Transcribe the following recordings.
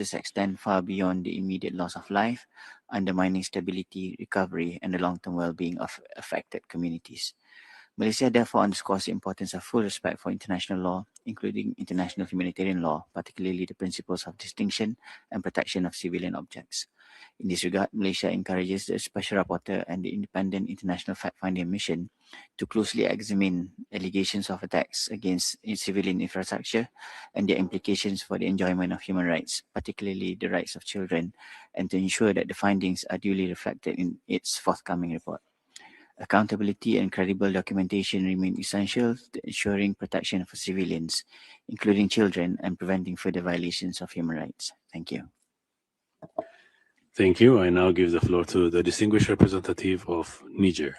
extend far beyond the immediate loss of life, undermining stability, recovery, and the long-term well-being of affected communities. Malaysia therefore underscores the importance of full respect for international law, including international humanitarian law, particularly the principles of distinction and protection of civilian objects. In this regard, Malaysia encourages the Special Rapporteur and the Independent International Fact-Finding Mission to closely examine allegations of attacks against civilian infrastructure and their implications for the enjoyment of human rights, particularly the rights of children, and to ensure that the findings are duly reflected in its forthcoming report. Accountability and credible documentation remain essential to ensuring protection for civilians, including children, and preventing further violations of human rights. Thank you. Thank you. I now give the floor to the distinguished representative of Niger.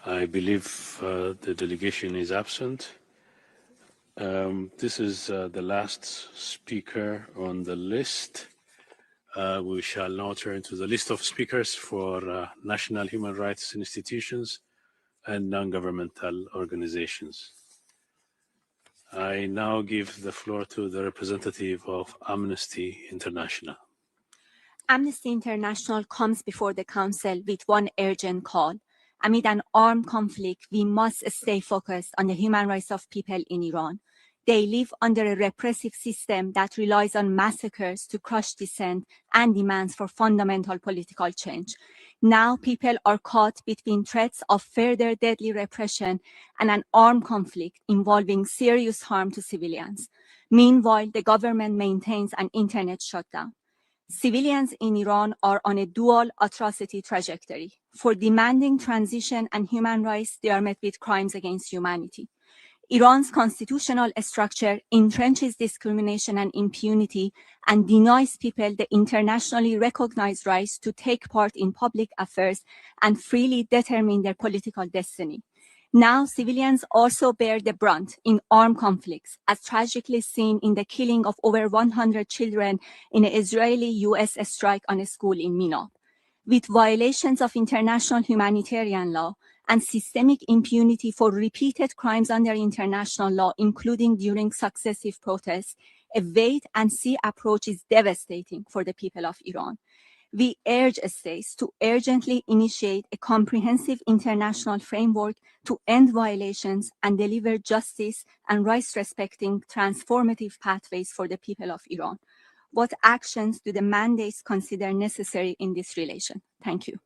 I believe the delegation is absent. This is the last speaker on the list. We shall now turn to the list of speakers for national human rights institutions and non-governmental organizations. I now give the floor to the representative of Amnesty International. Amnesty International comes before the Council with one urgent call. Amid an armed conflict, we must stay focused on the human rights of people in Iran. They live under a repressive system that relies on massacres to crush dissent and demands for fundamental political change. Now people are caught between threats of further deadly repression and an armed conflict involving serious harm to civilians. Meanwhile, the government maintains an internet shutdown. Civilians in Iran are on a dual atrocity trajectory. For demanding transition and human rights, they are met with crimes against humanity. Iran's constitutional structure entrenches discrimination and impunity and denies people the internationally recognized rights to take part in public affairs and freely determine their political destiny. Now, civilians also bear the brunt in armed conflicts, as tragically seen in the killing of over 100 children in an Israeli-US strike on a school in Minab. With violations of international humanitarian law and systemic impunity for repeated crimes under international law, including during successive protests, a wait-and-see approach is devastating for the people of Iran. We urge states to urgently initiate a comprehensive international framework to end violations and deliver justice and rights-respecting transformative pathways for the people of Iran. What actions do the mandates consider necessary in this relation? Thank you.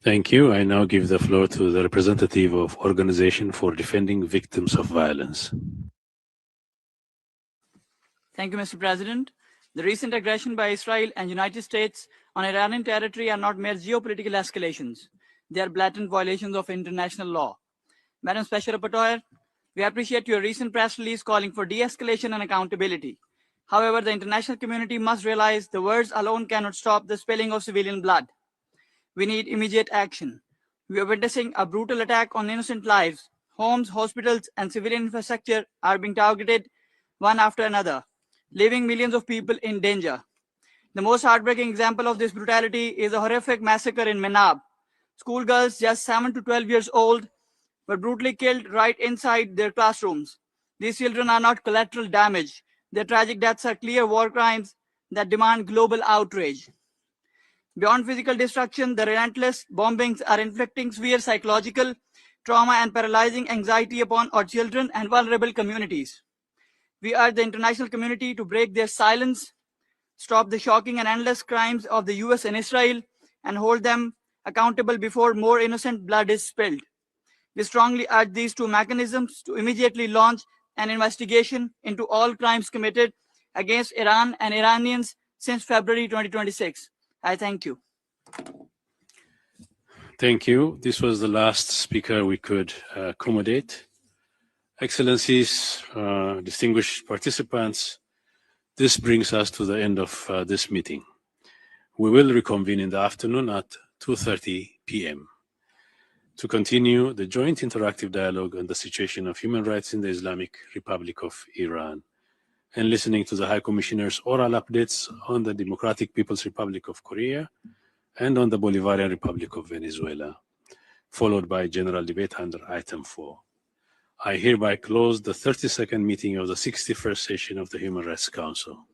Thank you. I now give the floor to the representative of Organization for Defending Victims of Violence. Thank you, Mr. President. The recent aggression by Israel and United States on Iranian territory are not mere geopolitical escalations. They are blatant violations of international law. Madam Special Rapporteur, we appreciate your recent press release calling for de-escalation and accountability. However, the international community must realize the words alone cannot stop the spilling of civilian blood. We need immediate action. We are witnessing a brutal attack on innocent lives. Homes, hospitals, and civilian infrastructure are being targeted one after another, leaving millions of people in danger. The most heartbreaking example of this brutality is a horrific massacre in Menab. Schoolgirls just 7 to 12 years old were brutally killed right inside their classrooms. These children are not collateral damage. Their tragic deaths are clear war crimes that demand global outrage. Beyond physical destruction, the relentless bombings are inflicting severe psychological trauma and paralyzing anxiety upon our children and vulnerable communities. We urge the international community to break their silence, stop the shocking and endless crimes of the US and Israel, and hold them accountable before more innocent blood is spilled. We strongly urge these two mechanisms to immediately launch an investigation into all crimes committed against Iran and Iranians since February 2026. I thank you. Thank you. This was the last speaker we could accommodate. Excellencies, distinguished participants, this brings us to the end of this meeting. We will reconvene in the afternoon at 2:30 p.m. to continue the joint interactive dialogue on the situation of human rights in the Islamic Republic of Iran and listening to the High Commissioner's oral updates on the Democratic People's Republic of Korea and on the Bolivarian Republic of Venezuela. followed by general debate under item 4. I hereby close the 32nd meeting of the 61st session of the Human Rights Council.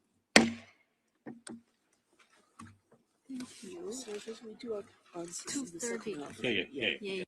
So should we do on 2:30. Yeah.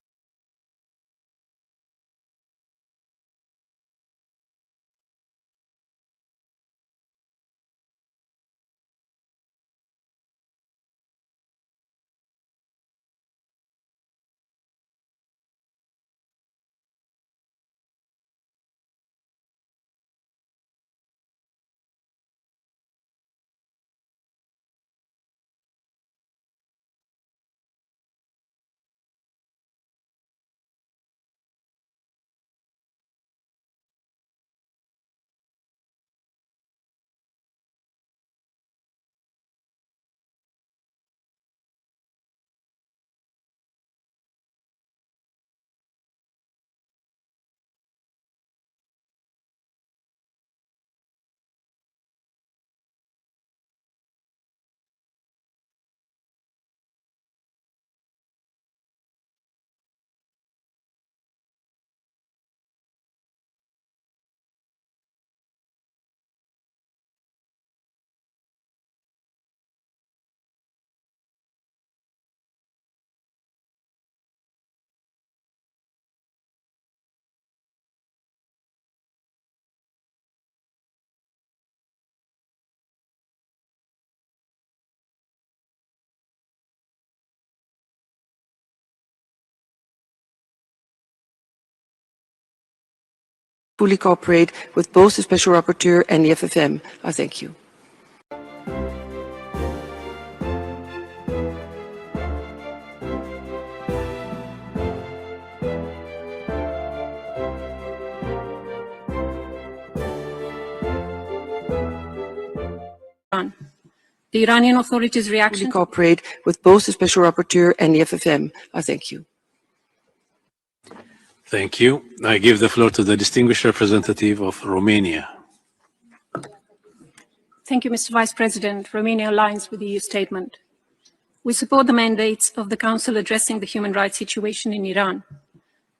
fully cooperate with both the Special Rapporteur and the FFM. I thank you. The Iranian authorities' reaction Fully cooperate with both the Special Rapporteur and the FFM. I thank you. Thank you. I give the floor to the distinguished representative of Romania. Thank you, Mr. Vice President. Romania aligns with the EU statement. We support the mandates of the Council addressing the human rights situation in Iran.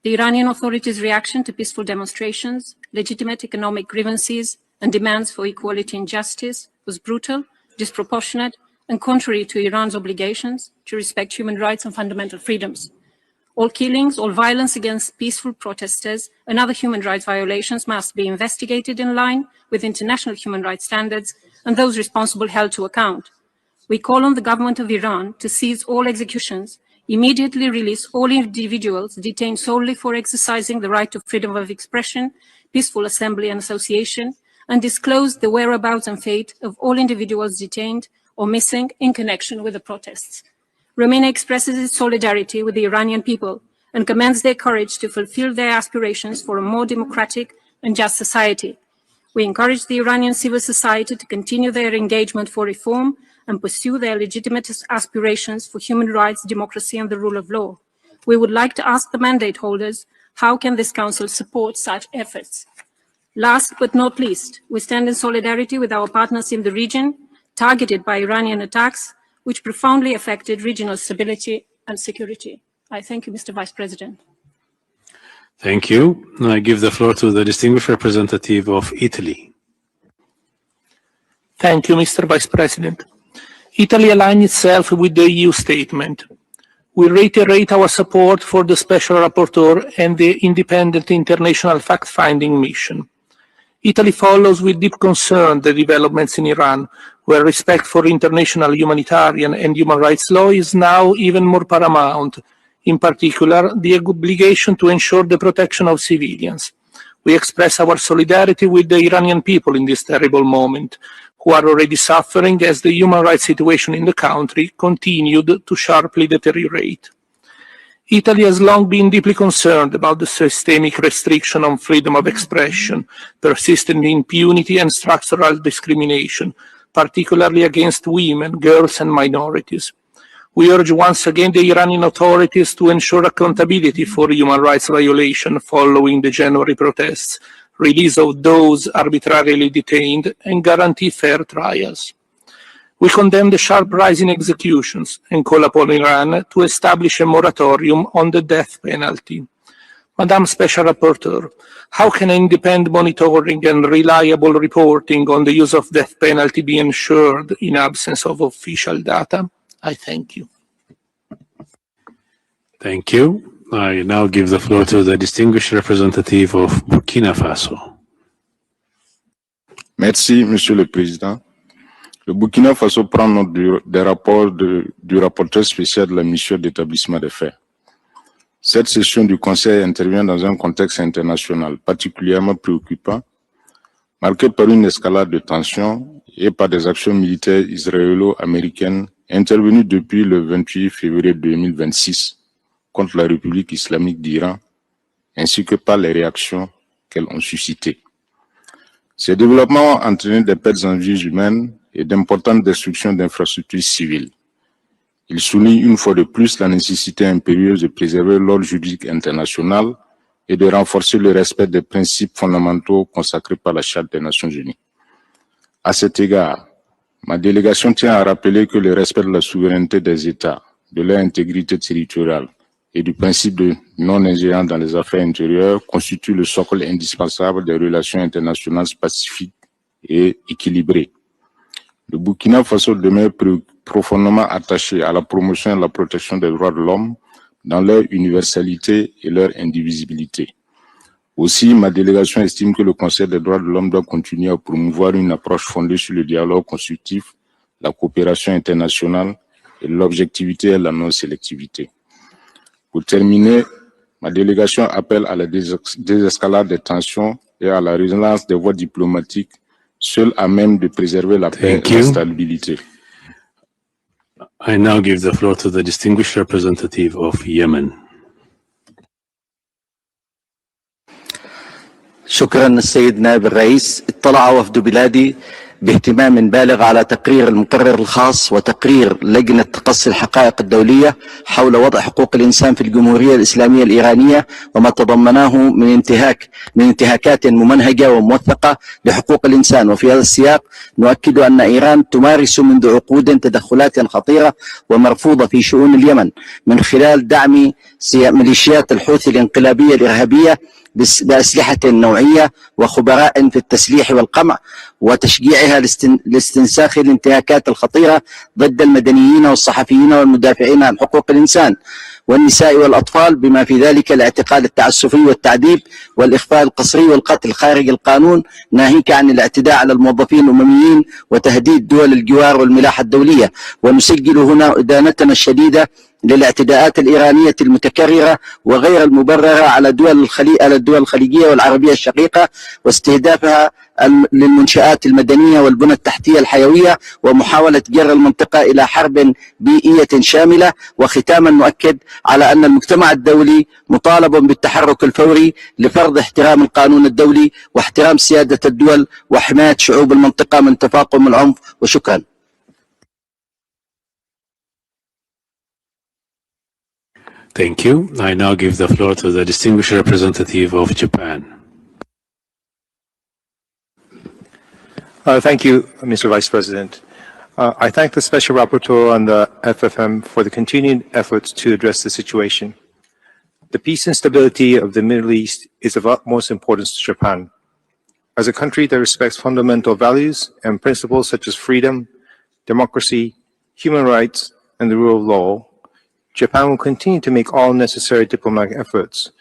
The Iranian authorities' reaction to peaceful demonstrations, legitimate economic grievances, and demands for equality and justice was brutal, disproportionate, and contrary to Iran's obligations to respect human rights and fundamental freedoms. All killings, all violence against peaceful protesters, and other human rights violations must be investigated in line with international human rights standards and those responsible held to account. We call on the government of Iran to cease all executions, immediately release all individuals detained solely for exercising the right to freedom of expression, peaceful assembly and association, and disclose the whereabouts and fate of all individuals detained or missing in connection with the protests. Romania expresses its solidarity with the Iranian people and commends their courage to fulfill their aspirations for a more democratic and just society. We encourage the Iranian civil society to continue their engagement for reform and pursue their legitimate aspirations for human rights, democracy, and the rule of law. We would like to ask the mandate holders, how can this Council support such efforts? Last but not least, we stand in solidarity with our partners in the region, targeted by Iranian attacks, which profoundly affected regional stability and security. I thank you, Mr. Vice President. Thank you. I give the floor to the distinguished representative of Italy. Thank you, Mr. Vice President. Italy aligns itself with the EU statement. We reiterate our support for the Special Rapporteur and the independent international fact-finding mission. Italy follows with deep concern the developments in Iran, where respect for international humanitarian and human rights law is now even more paramount, in particular, the obligation to ensure the protection of civilians. We express our solidarity with the Iranian people in this terrible moment, who are already suffering as the human rights situation in the country continued to sharply deteriorate. Italy has long been deeply concerned about the systemic restriction on freedom of expression, persistent impunity and structural discrimination, particularly against women, girls and minorities. We urge once again the Iranian authorities to ensure accountability for human rights violation following the January protests, release of those arbitrarily detained, and guarantee fair trials. We condemn the sharp rise in executions and call upon Iran to establish a moratorium on the death penalty. Madam Special Rapporteur, how can independent monitoring and reliable reporting on the use of death penalty be ensured in absence of official data? I thank you. Thank you. I now give the floor to the distinguished representative of Burkina Faso. Merci, Monsieur le Président. Le Burkina Faso prend note des rapports du rapporteur spécial de la mission d'établissement des faits. Cette session du Conseil intervient dans un contexte international particulièrement préoccupant, marqué par une escalade de tensions et par des actions militaires israélo-américaines intervenues depuis le 28 février 2026 contre la République islamique d'Iran, ainsi que par les réactions qu'elles ont suscitées. Ces développements ont entraîné des pertes en vies humaines et d'importantes destructions d'infrastructures civiles. Il souligne une fois de plus la nécessité impérieuse de préserver l'ordre juridique international et de renforcer le respect des principes fondamentaux consacrés par la Charte des Nations Unies. À cet égard, ma délégation tient à rappeler que le respect de la souveraineté des États, de leur intégrité territoriale et du principe de non-ingérence dans les affaires intérieures constitue le socle indispensable des relations internationales pacifiques et équilibrées. Le Burkina Faso demeure profondément attaché à la promotion et à la protection des droits de l'homme dans leur universalité et leur indivisibilité. Aussi, ma délégation estime que le Conseil des droits de l'homme doit continuer à promouvoir une approche fondée sur le dialogue constructif, la coopération internationale et l'objectivité et la non-sélectivité. Pour terminer, ma délégation appelle à la désescalade des tensions et à la résilience des voies diplomatiques, seules à même de préserver la paix et la stabilité. I now give the floor to the distinguished representative of Yemen. شكرا السيد نائب الرئيس. اطلع وفد بلادي باهتمام بالغ على تقرير المقرر الخاص وتقرير لجنة تقصي الحقائق الدولية حول وضع حقوق الإنسان في الجمهورية الإسلامية الإيرانية وما تضمناه من انتهاكات ممنهجة وموثقة لحقوق الإنسان. وفي هذا السياق نؤكد أن إيران تمارس منذ عقود تدخلات خطيرة ومرفوضة في شؤون اليمن من خلال دعم ميليشيات الحوثي الانقلابية الإرهابية بأسلحة نوعية وخبراء في التسليح والقمع وتشجيعها لاستنساخ الانتهاكات الخطيرة ضد المدنيين والصحفيين والمدافعين عن حقوق الإنسان والنساء والأطفال، بما في ذلك الاعتقال التعسفي والتعذيب والإخفاء القسري والقتل خارج القانون، ناهيك عن الاعتداء على الموظفين الأمميين وتهديد دول الجوار والملاحة الدولية. ونسجل هنا إدانتنا الشديدة للاعتداءات الإيرانية المتكررة وغير المبررة على الدول الخليجية والعربية الشقيقة واستهدافها للمنشآت المدنية والبنى التحتية الحيوية ومحاولة جر المنطقة إلى حرب بيئية شاملة. وختاما نؤكد على أن المجتمع الدولي مطالب بالتحرك الفوري لفرض احترام القانون الدولي واحترام سيادة الدول وحماية شعوب المنطقة من تفاقم العنف. وشكرا. Thank you. I now give the floor to the distinguished representative of Japan. Thank you, Mr. Vice President. I thank the Special Rapporteur on the FFM for the continued efforts to address the situation. The peace and stability of the Middle East is of utmost importance to Japan. As a country that respects fundamental values and principles such as freedom, democracy, human rights, and the rule of law, Japan will continue to make all necessary diplomatic efforts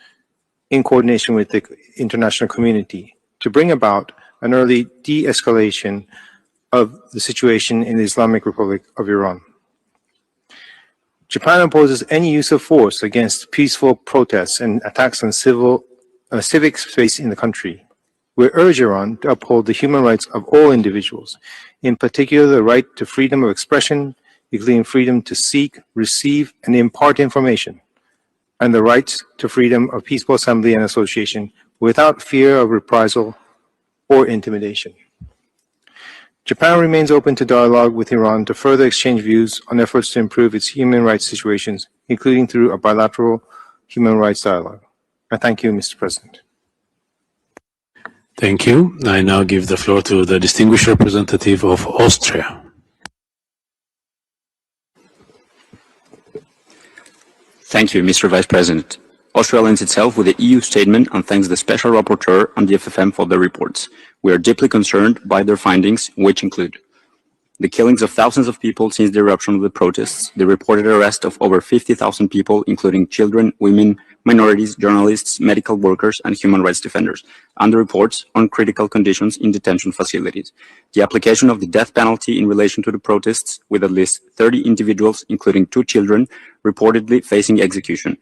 in coordination with the international community to bring about an early de-escalation of the situation in the Islamic Republic of Iran. Japan opposes any use of force against peaceful protests and attacks on civic space in the country. We urge Iran to uphold the human rights of all individuals, in particular the right to freedom of expression, including freedom to seek, receive, and impart information, and the right to freedom of peaceful assembly and association without fear of reprisal or intimidation. Japan remains open to dialogue with Iran to further exchange views on efforts to improve its human rights situations, including through a bilateral human rights dialogue. I thank you, Mr. President. Thank you. I now give the floor to the distinguished representative of Austria. Thank you, Mr. Vice President. Austria aligns itself with the EU statement and thanks the Special Rapporteur and the FFM for their reports. We are deeply concerned by their findings, which include the killings of thousands of people since the eruption of the protests, the reported arrest of over 50,000 people, including children, women, minorities, journalists, medical workers, and human rights defenders, and the reports on critical conditions in detention facilities, the application of the death penalty in relation to the protests, with at least 30 individuals, including 2 children, reportedly facing execution,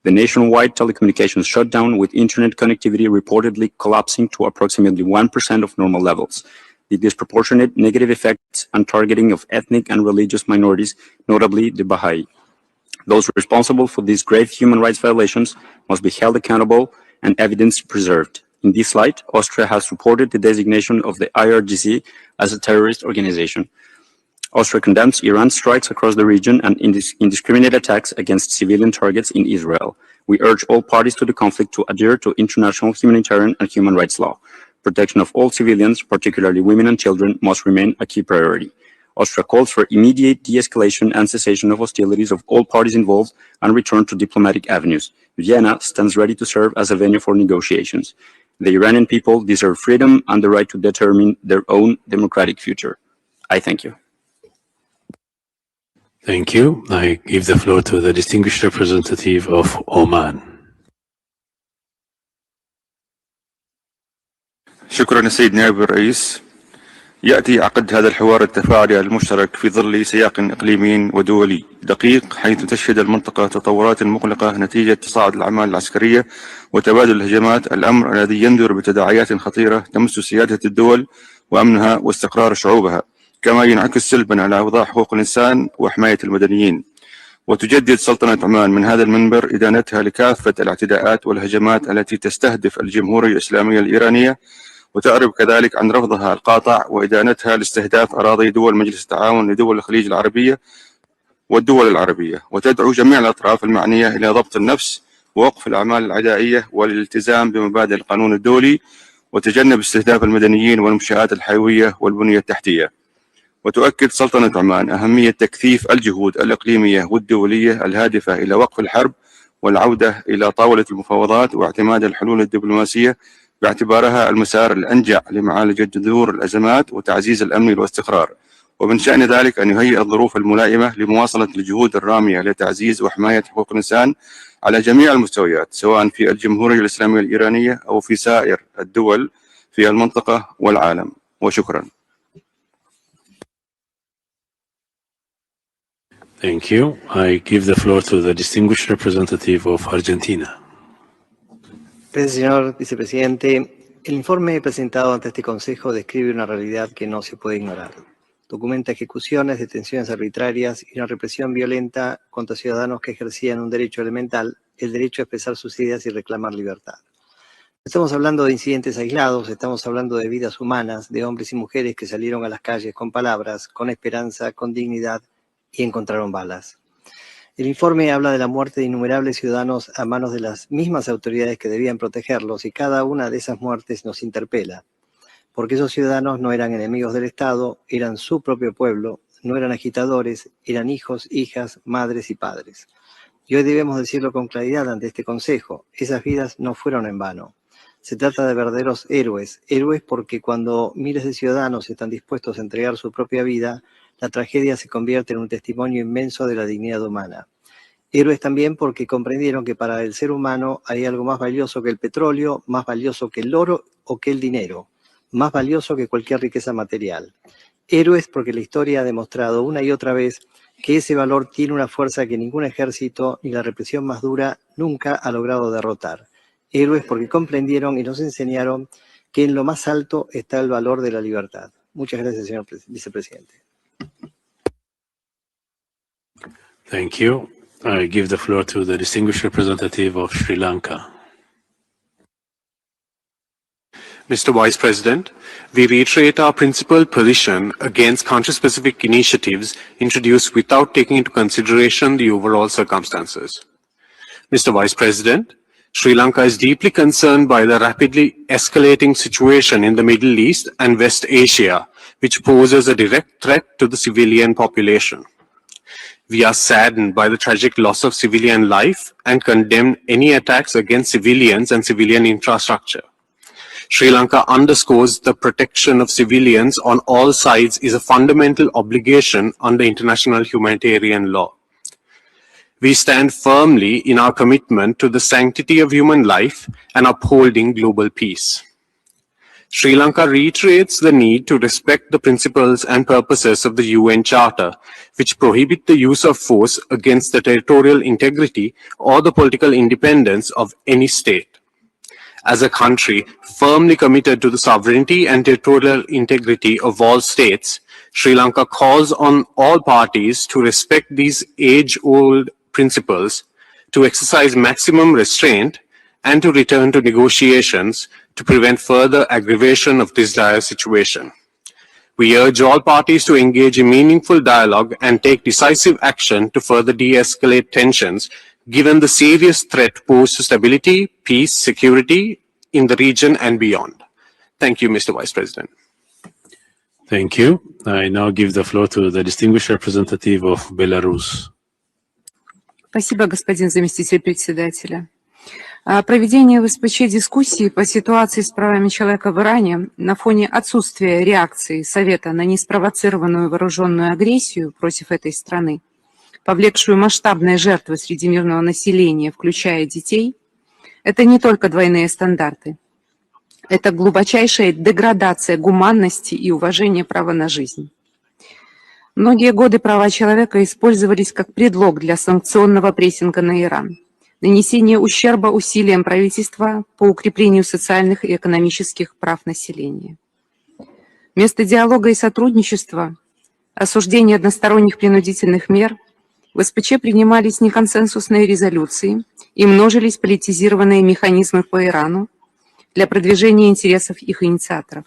the nationwide telecommunications shutdown with internet connectivity reportedly collapsing to approximately 1% of normal levels, the disproportionate negative effects and targeting of ethnic and religious minorities, notably the Baha'i. Those responsible for these grave human rights violations must be held accountable and evidence preserved. In this light, Austria has supported the designation of the IRGC as a terrorist organization. Austria condemns Iran's strikes across the region and indiscriminate attacks against civilian targets in Israel. We urge all parties to the conflict to adhere to international humanitarian and human rights law. Protection of all civilians, particularly women and children, must remain a key priority. Austria calls for immediate de-escalation and cessation of hostilities of all parties involved and return to diplomatic avenues. Vienna stands ready to serve as a venue for negotiations. The Iranian people deserve freedom and the right to determine their own democratic future. I thank you. Thank you. I give the floor to the distinguished representative of Oman. شكرا سيد نائب الرئيس. يأتي عقد هذا الحوار التفاعلي المشترك في ظل سياق إقليمي ودولي دقيق، حيث تشهد المنطقة تطورات مقلقة نتيجة تصاعد الأعمال العسكرية وتبادل الهجمات، الأمر الذي ينذر بتداعيات خطيرة تمس سيادة الدول وأمنها واستقرار شعوبها، كما ينعكس سلبا على أوضاع حقوق الإنسان وحماية المدنيين. وتجدد سلطنة عمان من هذا المنبر إدانتها لكافة الاعتداءات والهجمات التي تستهدف الجمهورية الإسلامية الإيرانية، وتعرب كذلك عن رفضها القاطع وإدانتها لاستهداف أراضي دول مجلس التعاون لدول الخليج العربية والدول العربية، وتدعو جميع الأطراف المعنية إلى ضبط النفس ووقف الأعمال العدائية والالتزام بمبادئ القانون الدولي وتجنب استهداف المدنيين والمنشآت الحيوية والبنية التحتية. وتؤكد سلطنة عمان أهمية تكثيف الجهود الإقليمية والدولية الهادفة إلى وقف الحرب والعودة إلى طاولة المفاوضات واعتماد الحلول الدبلوماسية باعتبارها المسار الأنجع لمعالجة جذور الأزمات وتعزيز الأمن والاستقرار، ومن شأن ذلك أن يهيئ الظروف الملائمة لمواصلة الجهود الرامية لتعزيز وحماية حقوق الإنسان على جميع المستويات، سواء في الجمهورية الإسلامية الإيرانية أو في سائر الدول في المنطقة والعالم. وشكرا. Thank you. I give the floor to the distinguished representative of Argentina. Gracias, señor vicepresidente. El informe presentado ante este Consejo describe una realidad que no se puede ignorar. Documenta ejecuciones, detenciones arbitrarias y una represión violenta contra ciudadanos que ejercían un derecho elemental, el derecho a expresar sus ideas y reclamar libertad. Estamos hablando de incidentes aislados, estamos hablando de vidas humanas, de hombres y mujeres que salieron a las calles con palabras, con esperanza, con dignidad y encontraron balas. El informe habla de la muerte de innumerables ciudadanos a manos de las mismas autoridades que debían protegerlos, y cada una de esas muertes nos interpela, porque esos ciudadanos no eran enemigos del Estado, eran su propio pueblo, no eran agitadores, eran hijos, hijas, madres y padres. Y hoy debemos decirlo con claridad ante este Consejo: esas vidas no fueron en vano. Se trata de verdaderos héroes, héroes porque cuando miles de ciudadanos están dispuestos a entregar su propia vida, la tragedia se convierte en un testimonio inmenso de la dignidad humana. Héroes también porque comprendieron que para el ser humano hay algo más valioso que el petróleo, más valioso que el oro o que el dinero, más valioso que cualquier riqueza material. Héroes porque la historia ha demostrado una y otra vez que ese valor tiene una fuerza que ningún ejército ni la represión más dura nunca ha logrado derrotar. Héroes porque comprendieron y nos enseñaron que en lo más alto está el valor de la libertad. Muchas gracias, señor vicepresidente. Thank you. I give the floor to the distinguished representative of Sri Lanka. Mr. Vice President, we reiterate our principled position against country-specific initiatives introduced without taking into consideration the overall circumstances. Mr. Vice President, Sri Lanka is deeply concerned by the rapidly escalating situation in the Middle East and West Asia, which poses a direct threat to the civilian population. We are saddened by the tragic loss of civilian life and condemn any attacks against civilians and civilian infrastructure. Sri Lanka underscores the protection of civilians on all sides is a fundamental obligation under international humanitarian law. We stand firmly in our commitment to the sanctity of human life and upholding global peace. Sri Lanka reiterates the need to respect the principles and purposes of the UN Charter, which prohibit the use of force against the territorial integrity or the political independence of any state. As a country firmly committed to the sovereignty and territorial integrity of all states, Sri Lanka calls on all parties to respect these age-old principles, to exercise maximum restraint, and to return to negotiations to prevent further aggravation of this dire situation. We urge all parties to engage in meaningful dialogue and take decisive action to further de-escalate tensions, given the serious threat posed to stability, peace, security in the region and beyond. Thank you, Mr. Vice President. Thank you. I now give the floor to the distinguished representative of Belarus. Спасибо, господин заместитель председателя. Проведение в СПЧ дискуссии по ситуации с правами человека в Иране на фоне отсутствия реакции Совета на неспровоцированную вооруженную агрессию против этой страны, повлекшую масштабные жертвы среди мирного населения, включая детей, это не только двойные стандарты. Это глубочайшая деградация гуманности и уважения права на жизнь. Многие годы права человека использовались как предлог для санкционного прессинга на Иран, нанесение ущерба усилиям правительства по укреплению социальных и экономических прав населения. Вместо диалога и сотрудничества, осуждения односторонних принудительных мер, в СПЧ принимались неконсенсусные резолюции и множились политизированные механизмы по Ирану для продвижения интересов их инициаторов.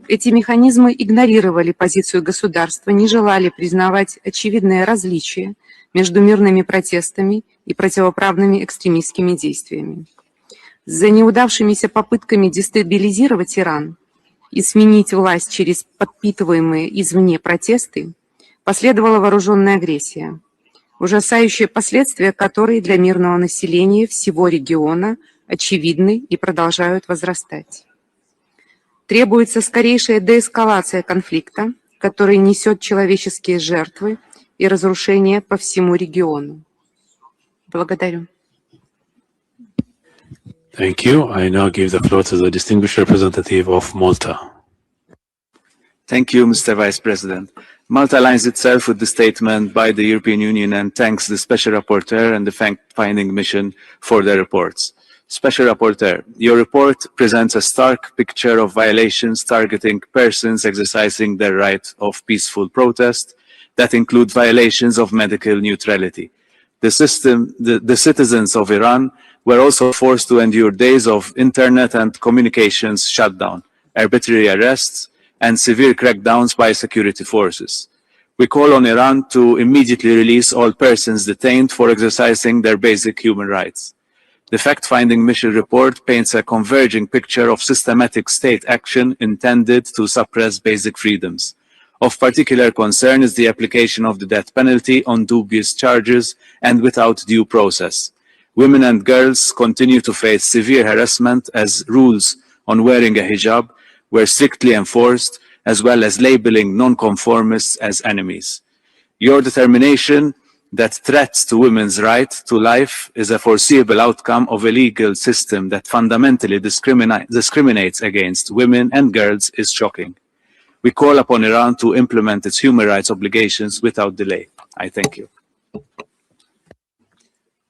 Эти механизмы игнорировали позицию государства, не желали признавать очевидные различия между мирными протестами и противоправными экстремистскими действиями. За неудавшимися попытками дестабилизировать Иран и сменить власть через подпитываемые извне протесты последовала вооруженная агрессия, ужасающие последствия которой для мирного населения всего региона очевидны и продолжают возрастать. Требуется скорейшая деэскалация конфликта, который несет человеческие жертвы и разрушения по всему региону. Благодарю. Thank you. I now give the floor to the distinguished representative of Malta. Thank you, Mr. Vice President. Malta aligns itself with the statement by the European Union and thanks the Special Rapporteur and the fact-finding mission for their reports. Special Rapporteur, your report presents a stark picture of violations targeting persons exercising their right of peaceful protest that include violations of medical neutrality. The citizens of Iran were also forced to endure days of internet and communications shutdown, arbitrary arrests, and severe crackdowns by security forces. We call on Iran to immediately release all persons detained for exercising their basic human rights. The fact-finding mission report paints a converging picture of systematic state action intended to suppress basic freedoms. Of particular concern is the application of the death penalty on dubious charges and without due process. Women and girls continue to face severe harassment as rules on wearing a hijab were strictly enforced, as well as labeling non-conformists as enemies. Your determination that threats to women's right to life is a foreseeable outcome of a legal system that fundamentally discriminates against women and girls is shocking. We call upon Iran to implement its human rights obligations without delay. I thank you.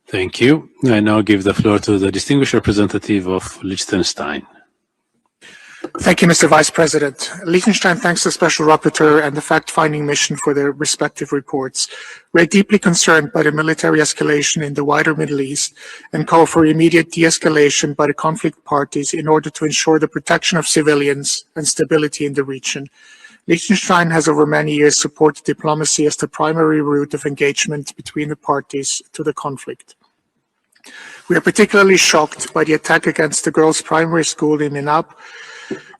Thank you. I now give the floor to the distinguished representative of Liechtenstein. Thank you, Mr. Vice President. Liechtenstein thanks the Special Rapporteur and the fact-finding mission for their respective reports. We are deeply concerned by the military escalation in the wider Middle East and call for immediate de-escalation by the conflict parties in order to ensure the protection of civilians and stability in the region. Liechtenstein has over many years supported diplomacy as the primary route of engagement between the parties to the conflict. We are particularly shocked by the attack against the girls' primary school in Minab,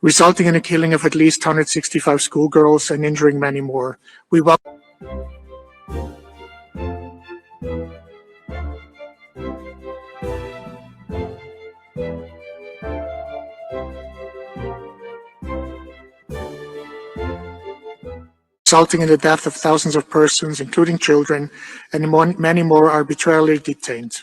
resulting in the killing of at least 165 schoolgirls and injuring many more. We welcome resulting in the death of thousands of persons, including children, and many more arbitrarily detained.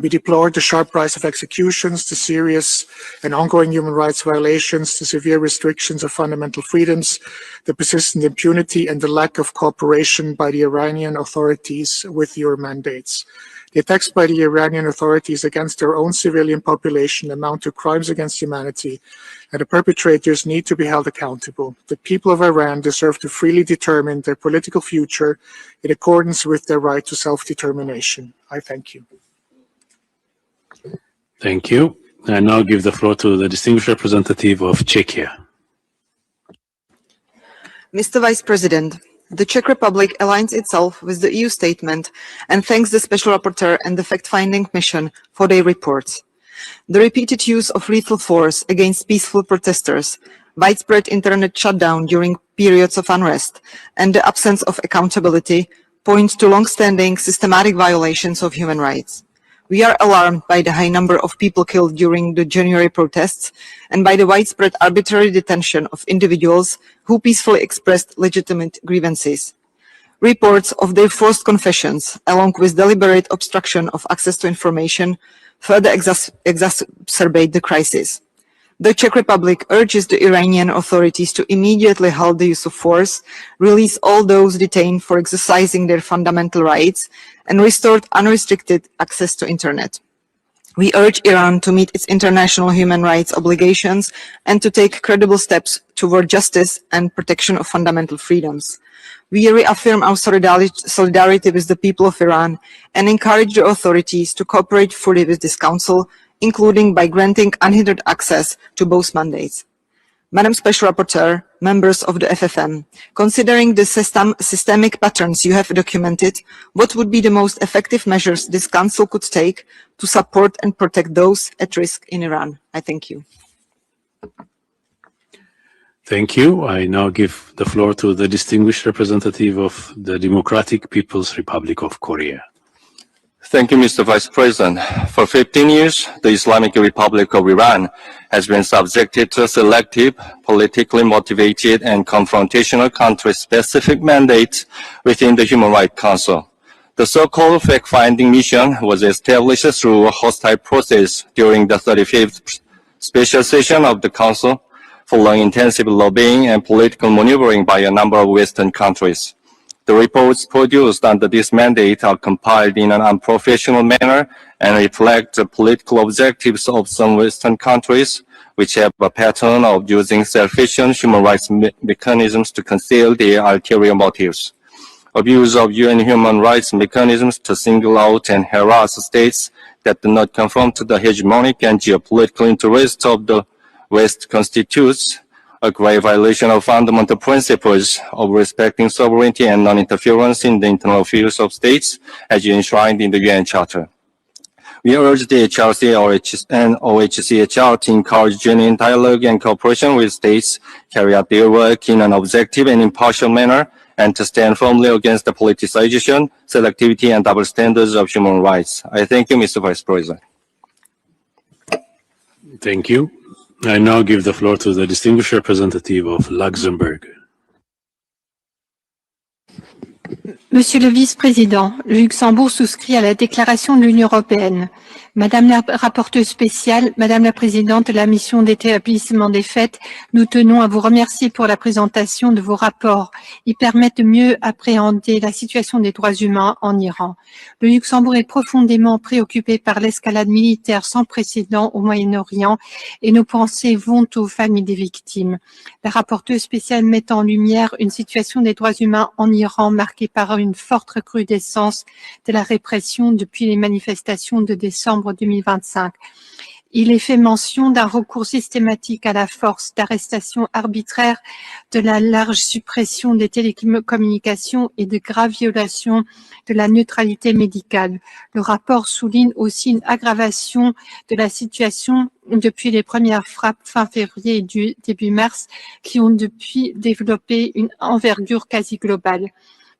We deplore the sharp rise of executions, the serious and ongoing human rights violations, the severe restrictions of fundamental freedoms, the persistent impunity, and the lack of cooperation by the Iranian authorities with your mandates. The attacks by the Iranian authorities against their own civilian population amount to crimes against humanity, and the perpetrators need to be held accountable. The people of Iran deserve to freely determine their political future in accordance with their right to self-determination. I thank you. Thank you. I now give the floor to the distinguished representative of Czechia. Mr. Vice President, the Czech Republic aligns itself with the EU statement and thanks the Special Rapporteur and the fact-finding mission for their reports. The repeated use of lethal force against peaceful protesters, widespread internet shutdown during periods of unrest, and the absence of accountability point to long-standing systematic violations of human rights. We are alarmed by the high number of people killed during the January protests and by the widespread arbitrary detention of individuals who peacefully expressed legitimate grievances. Reports of their forced confessions, along with deliberate obstruction of access to information, further exacerbate the crisis. The Czech Republic urges the Iranian authorities to immediately halt the use of force, release all those detained for exercising their fundamental rights, and restore unrestricted access to internet. We urge Iran to meet its international human rights obligations and to take credible steps toward justice and protection of fundamental freedoms. We reaffirm our solidarity with the people of Iran and encourage the authorities to cooperate fully with this Council, including by granting unhindered access to both mandates. Madam Special Rapporteur, members of the FFM, considering the systemic patterns you have documented, what would be the most effective measures this Council could take to support and protect those at risk in Iran? I thank you. Thank you. I now give the floor to the distinguished representative of the Democratic People's Republic of Korea. Thank you, Mr. Vice President. For 15 years, the Islamic Republic of Iran has been subjected to selective, politically motivated, and confrontational country-specific mandates within the Human Rights Council. The so-called fact-finding mission was established through a hostile process during the 35th special session of the Council, following intensive lobbying and political maneuvering by a number of Western countries. The reports produced under this mandate are compiled in an unprofessional manner and reflect the political objectives of some Western countries, which have a pattern of using self-efficient human rights mechanisms to conceal their ulterior motives. Abuse of UN human rights mechanisms to single out and harass states that do not conform to the hegemonic and geopolitical interests of the West constitutes a grave violation of fundamental principles of respecting sovereignty and non-interference in the internal affairs of states as enshrined in the UN Charter. We urge the HRC and OHCHR to encourage genuine dialogue and cooperation with states, carry out their work in an objective and impartial manner, and to stand firmly against the politicization, selectivity, and double standards of human rights. I thank you, Mr. Vice President. Thank you. I now give the floor to the distinguished representative of Luxembourg. Monsieur le Vice-président, le Luxembourg souscrit à la déclaration de l'Union européenne. Madame la rapporteure spéciale, Madame la présidente de la mission d'établissement des faits, nous tenons à vous remercier pour la présentation de vos rapports. Ils permettent de mieux appréhender la situation des droits humains en Iran. Le Luxembourg est profondément préoccupé par l'escalade militaire sans précédent au Moyen-Orient et nos pensées vont aux familles des victimes. La rapporteure spéciale met en lumière une situation des droits humains en Iran marquée par une forte recrudescence de la répression depuis les manifestations de décembre 2025. Il est fait mention d'un recours systématique à la force, d'arrestations arbitraires, de la large suppression des télécommunications et de graves violations de la neutralité médicale. Le rapport souligne aussi une aggravation de la situation depuis les premières frappes fin février et début mars qui ont depuis développé une envergure quasi globale.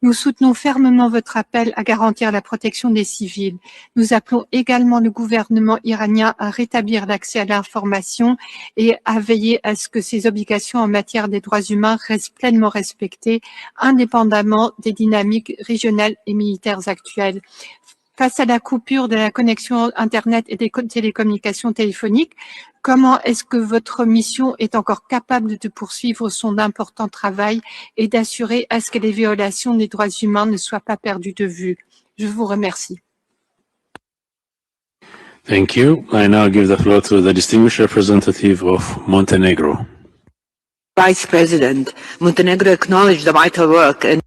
Nous soutenons fermement votre appel à garantir la protection des civils. Nous appelons également le gouvernement iranien à rétablir l'accès à l'information et à veiller à ce que ses obligations en matière des droits humains restent pleinement respectées, indépendamment des dynamiques régionales et militaires actuelles. Face à la coupure de la connexion Internet et des télécommunications téléphoniques, comment est-ce que votre mission est encore capable de poursuivre son important travail et d'assurer à ce que les violations des droits humains ne soient pas perdues de vue? Je vous remercie. Thank you. I now give the floor to the distinguished representative of Montenegro. Vice President, Montenegro acknowledged the vital work and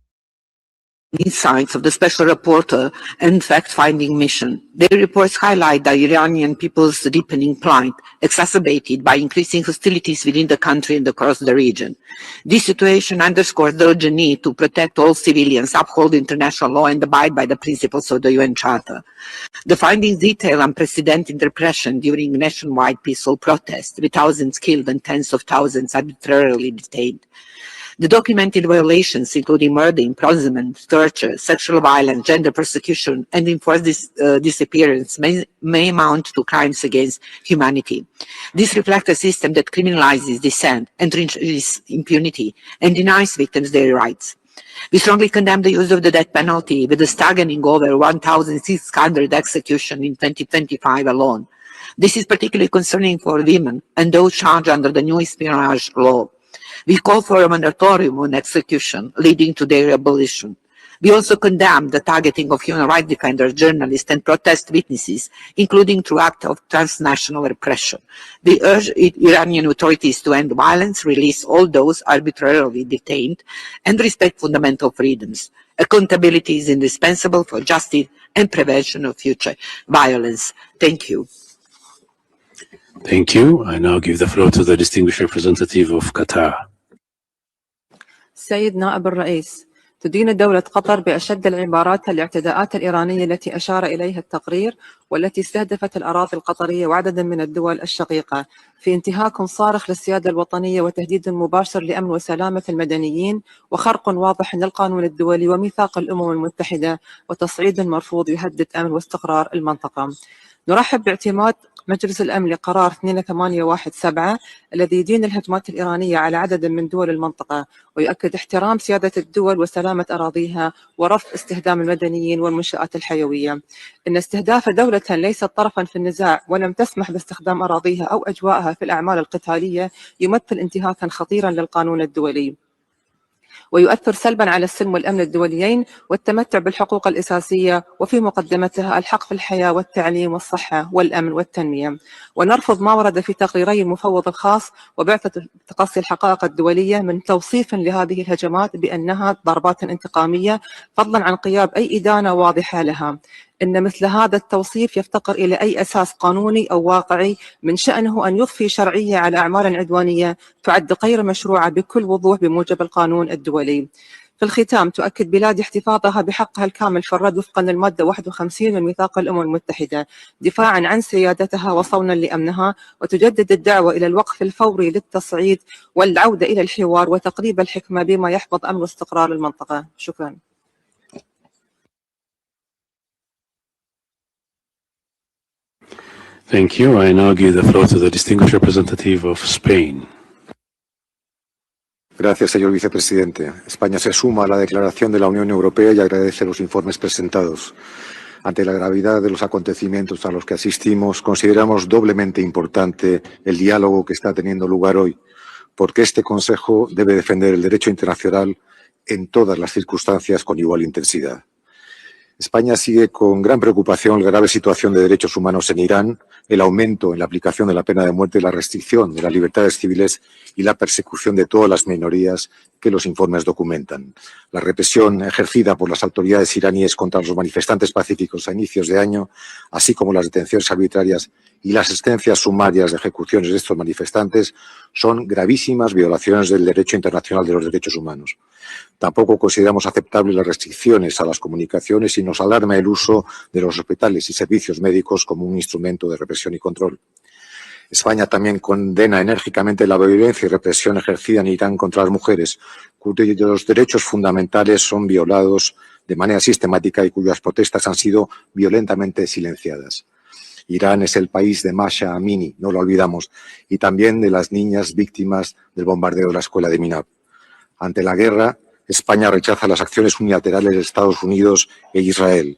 insights of the Special Rapporteur and fact-finding mission. Their reports highlight the Iranian people's deepening plight, exacerbated by increasing hostilities within the country and across the region. This situation underscores the urgent need to protect all civilians, uphold international law, and abide by the principles of the UN Charter. The findings detail unprecedented repression during nationwide peaceful protests, with thousands killed and tens of thousands arbitrarily detained. The documented violations, including murder, imprisonment, torture, sexual violence, gender persecution, and enforced disappearance, may amount to crimes against humanity. This reflects a system that criminalizes dissent, entrenches impunity, and denies victims their rights. We strongly condemn the use of the death penalty, with a staggering over 1,600 executions in 2025 alone. This is particularly concerning for women and those charged under the new espionage law. We call for a moratorium on execution, leading to their abolition. We also condemn the targeting of human rights defenders, journalists, and protest witnesses, including through acts of transnational repression. We urge Iranian authorities to end violence, release all those arbitrarily detained, and respect fundamental freedoms. Accountability is indispensable for justice and prevention of future violence. Thank you. Thank you. I now give the floor to the distinguished representative of Qatar. سيد نائب الرئيس، تدين دولة قطر بأشد العبارات الاعتداءات الإيرانية التي أشار إليها التقرير والتي استهدفت الأراضي القطرية وعددا من الدول الشقيقة في انتهاك صارخ للسيادة الوطنية وتهديد مباشر لأمن وسلامة المدنيين وخرق واضح للقانون الدولي وميثاق الأمم المتحدة وتصعيد مرفوض يهدد أمن واستقرار المنطقة. نرحب باعتماد مجلس الأمن لقرار 2817 الذي يدين الهجمات الإيرانية على عدد من دول المنطقة ويؤكد احترام سيادة الدول وسلامة أراضيها ورفض استهدام المدنيين والمنشآت الحيوية. إن استهداف دولة ليست طرفا في النزاع ولم تسمح باستخدام أراضيها أو أجوائها في الأعمال القتالية يمثل انتهاكا خطيرا للقانون الدولي ويؤثر سلبا على السلم والأمن الدوليين والتمتع بالحقوق الأساسية وفي مقدمتها الحق في الحياة والتعليم والصحة والأمن والتنمية. ونرفض ما ورد في تقريري المفوض الخاص وبعثة تقصي الحقائق الدولية من توصيف لهذه الهجمات بأنها ضربات انتقامية فضلا عن غياب أي إدانة واضحة لها. إن مثل هذا التوصيف يفتقر إلى أي أساس قانوني أو واقعي من شأنه أن يضفي شرعية على أعمال عدوانية تعد غير مشروعة بكل وضوح بموجب القانون الدولي. في الختام تؤكد بلادي احتفاظها بحقها الكامل في الرد وفقا للمادة 51 من ميثاق الأمم المتحدة دفاعا عن سيادتها وصونا لأمنها وتجدد الدعوة إلى الوقف الفوري للتصعيد والعودة إلى الحوار وتقريب الحكمة بما يحفظ أمن واستقرار المنطقة. شكرا. Thank you. I now give the floor to the distinguished representative of Spain. Gracias, señor vicepresidente. España se suma a la declaración de la Unión Europea y agradece los informes presentados. Ante la gravedad de los acontecimientos a los que asistimos, consideramos doblemente importante el diálogo que está teniendo lugar hoy, porque este Consejo debe defender el derecho internacional en todas las circunstancias con igual intensidad. España sigue con gran preocupación la grave situación de derechos humanos en Irán, el aumento en la aplicación de la pena de muerte, la restricción de las libertades civiles y la persecución de todas las minorías que los informes documentan. La represión ejercida por las autoridades iraníes contra los manifestantes pacíficos a inicios de año, así como las detenciones arbitrarias y las sentencias sumarias de ejecuciones de estos manifestantes, son gravísimas violaciones del derecho internacional de los derechos humanos. Tampoco consideramos aceptables las restricciones a las comunicaciones y nos alarma el uso de los hospitales y servicios médicos como un instrumento de represión y control. España también condena enérgicamente la violencia y represión ejercida en Irán contra las mujeres, cuyos derechos fundamentales son violados de manera sistemática y cuyas protestas han sido violentamente silenciadas. Irán es el país de Masha Amini, no lo olvidamos, y también de las niñas víctimas del bombardeo de la escuela de Minab. Ante la guerra, España rechaza las acciones unilaterales de Estados Unidos e Israel.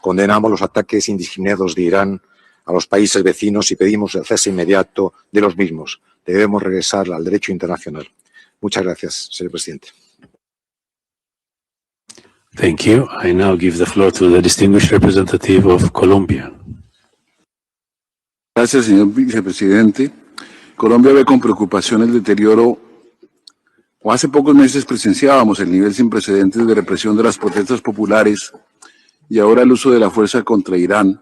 Condenamos los ataques indiscriminados de Irán a los países vecinos y pedimos el cese inmediato de los mismos. Debemos regresar al derecho internacional. Muchas gracias, señor presidente. Thank you. I now give the floor to the distinguished representative of Colombia. Gracias, señor vicepresidente. Colombia ve con preocupación el deterioro, o hace pocos meses presenciábamos el nivel sin precedentes de represión de las protestas populares y ahora el uso de la fuerza contra Irán,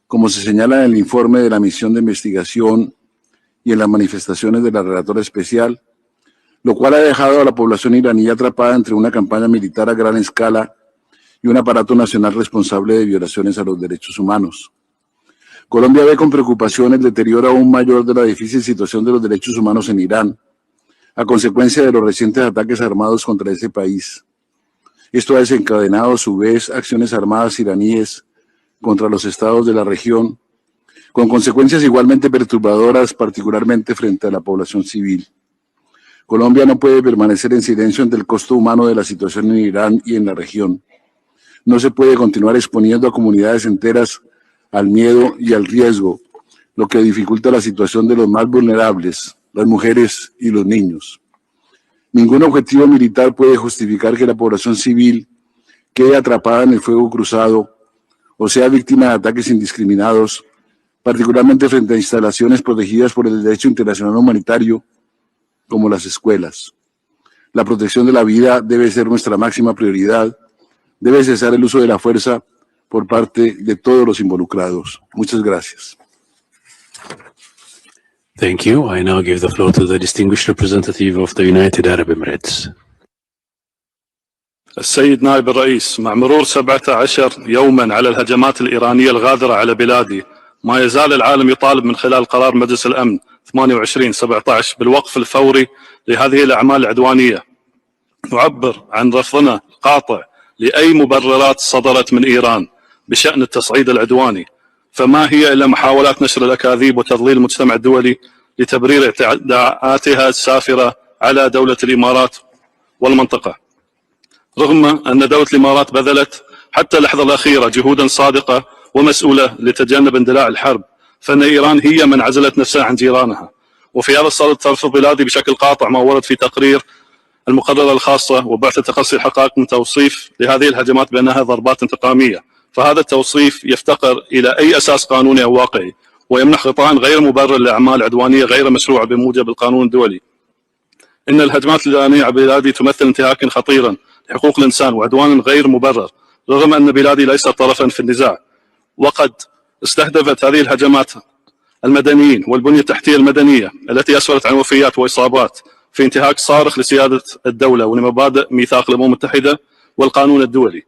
como se señala en el informe de la misión de investigación y en las manifestaciones de la relatora especial, lo cual ha dejado a la población iraní atrapada entre una campaña militar a gran escala y un aparato nacional responsable de violaciones a los derechos humanos. Colombia ve con preocupación el deterioro aún mayor de la difícil situación de los derechos humanos en Irán, a consecuencia de los recientes ataques armados contra ese país. Esto ha desencadenado, a su vez, acciones armadas iraníes contra los estados de la región, con consecuencias igualmente perturbadoras, particularmente frente a la población civil. Colombia no puede permanecer en silencio ante el costo humano de la situación en Irán y en la región. No se puede continuar exponiendo a comunidades enteras al miedo y al riesgo, lo que dificulta la situación de los más vulnerables, las mujeres y los niños. Ningún objetivo militar puede justificar que la población civil quede atrapada en el fuego cruzado o sea víctima de ataques indiscriminados, particularmente frente a instalaciones protegidas por el derecho internacional humanitario, como las escuelas. La protección de la vida debe ser nuestra máxima prioridad. Debe cesar el uso de la fuerza por parte de todos los involucrados. Muchas gracias. Thank you. I now give the floor to the distinguished representative of the United Arab Emirates. السيد نائب الرئيس، مع مرور 17 يوما على الهجمات الإيرانية الغادرة على بلادي، ما يزال العالم يطالب من خلال قرار مجلس الأمن 28/17 بالوقف الفوري لهذه الأعمال العدوانية. نعبر عن رفضنا القاطع لأي مبررات صدرت من إيران بشأن التصعيد العدواني، فما هي إلا محاولات نشر الأكاذيب وتضليل المجتمع الدولي لتبرير اعتداءاتها السافرة على دولة الإمارات والمنطقة. رغم أن دولة الإمارات بذلت حتى اللحظة الأخيرة جهودا صادقة ومسؤولة لتجنب اندلاع الحرب، فإن إيران هي من عزلت نفسها عن جيرانها. وفي هذا الصدد ترفض بلادي بشكل قاطع ما ورد في تقرير المقررة الخاصة وبعثة تقصي الحقائق من توصيف لهذه الهجمات بأنها ضربات انتقامية، فهذا التوصيف يفتقر إلى أي أساس قانوني أو واقعي ويمنح غطاء غير مبرر لأعمال عدوانية غير مشروعة بموجب القانون الدولي. إن الهجمات الإيرانية على بلادي تمثل انتهاكا خطيرا لحقوق الإنسان وعدوانا غير مبرر، رغم أن بلادي ليست طرفا في النزاع، وقد استهدفت هذه الهجمات المدنيين والبنية التحتية المدنية التي أسفرت عن وفيات وإصابات في انتهاك صارخ لسيادة الدولة ولمبادئ ميثاق الأمم المتحدة والقانون الدولي.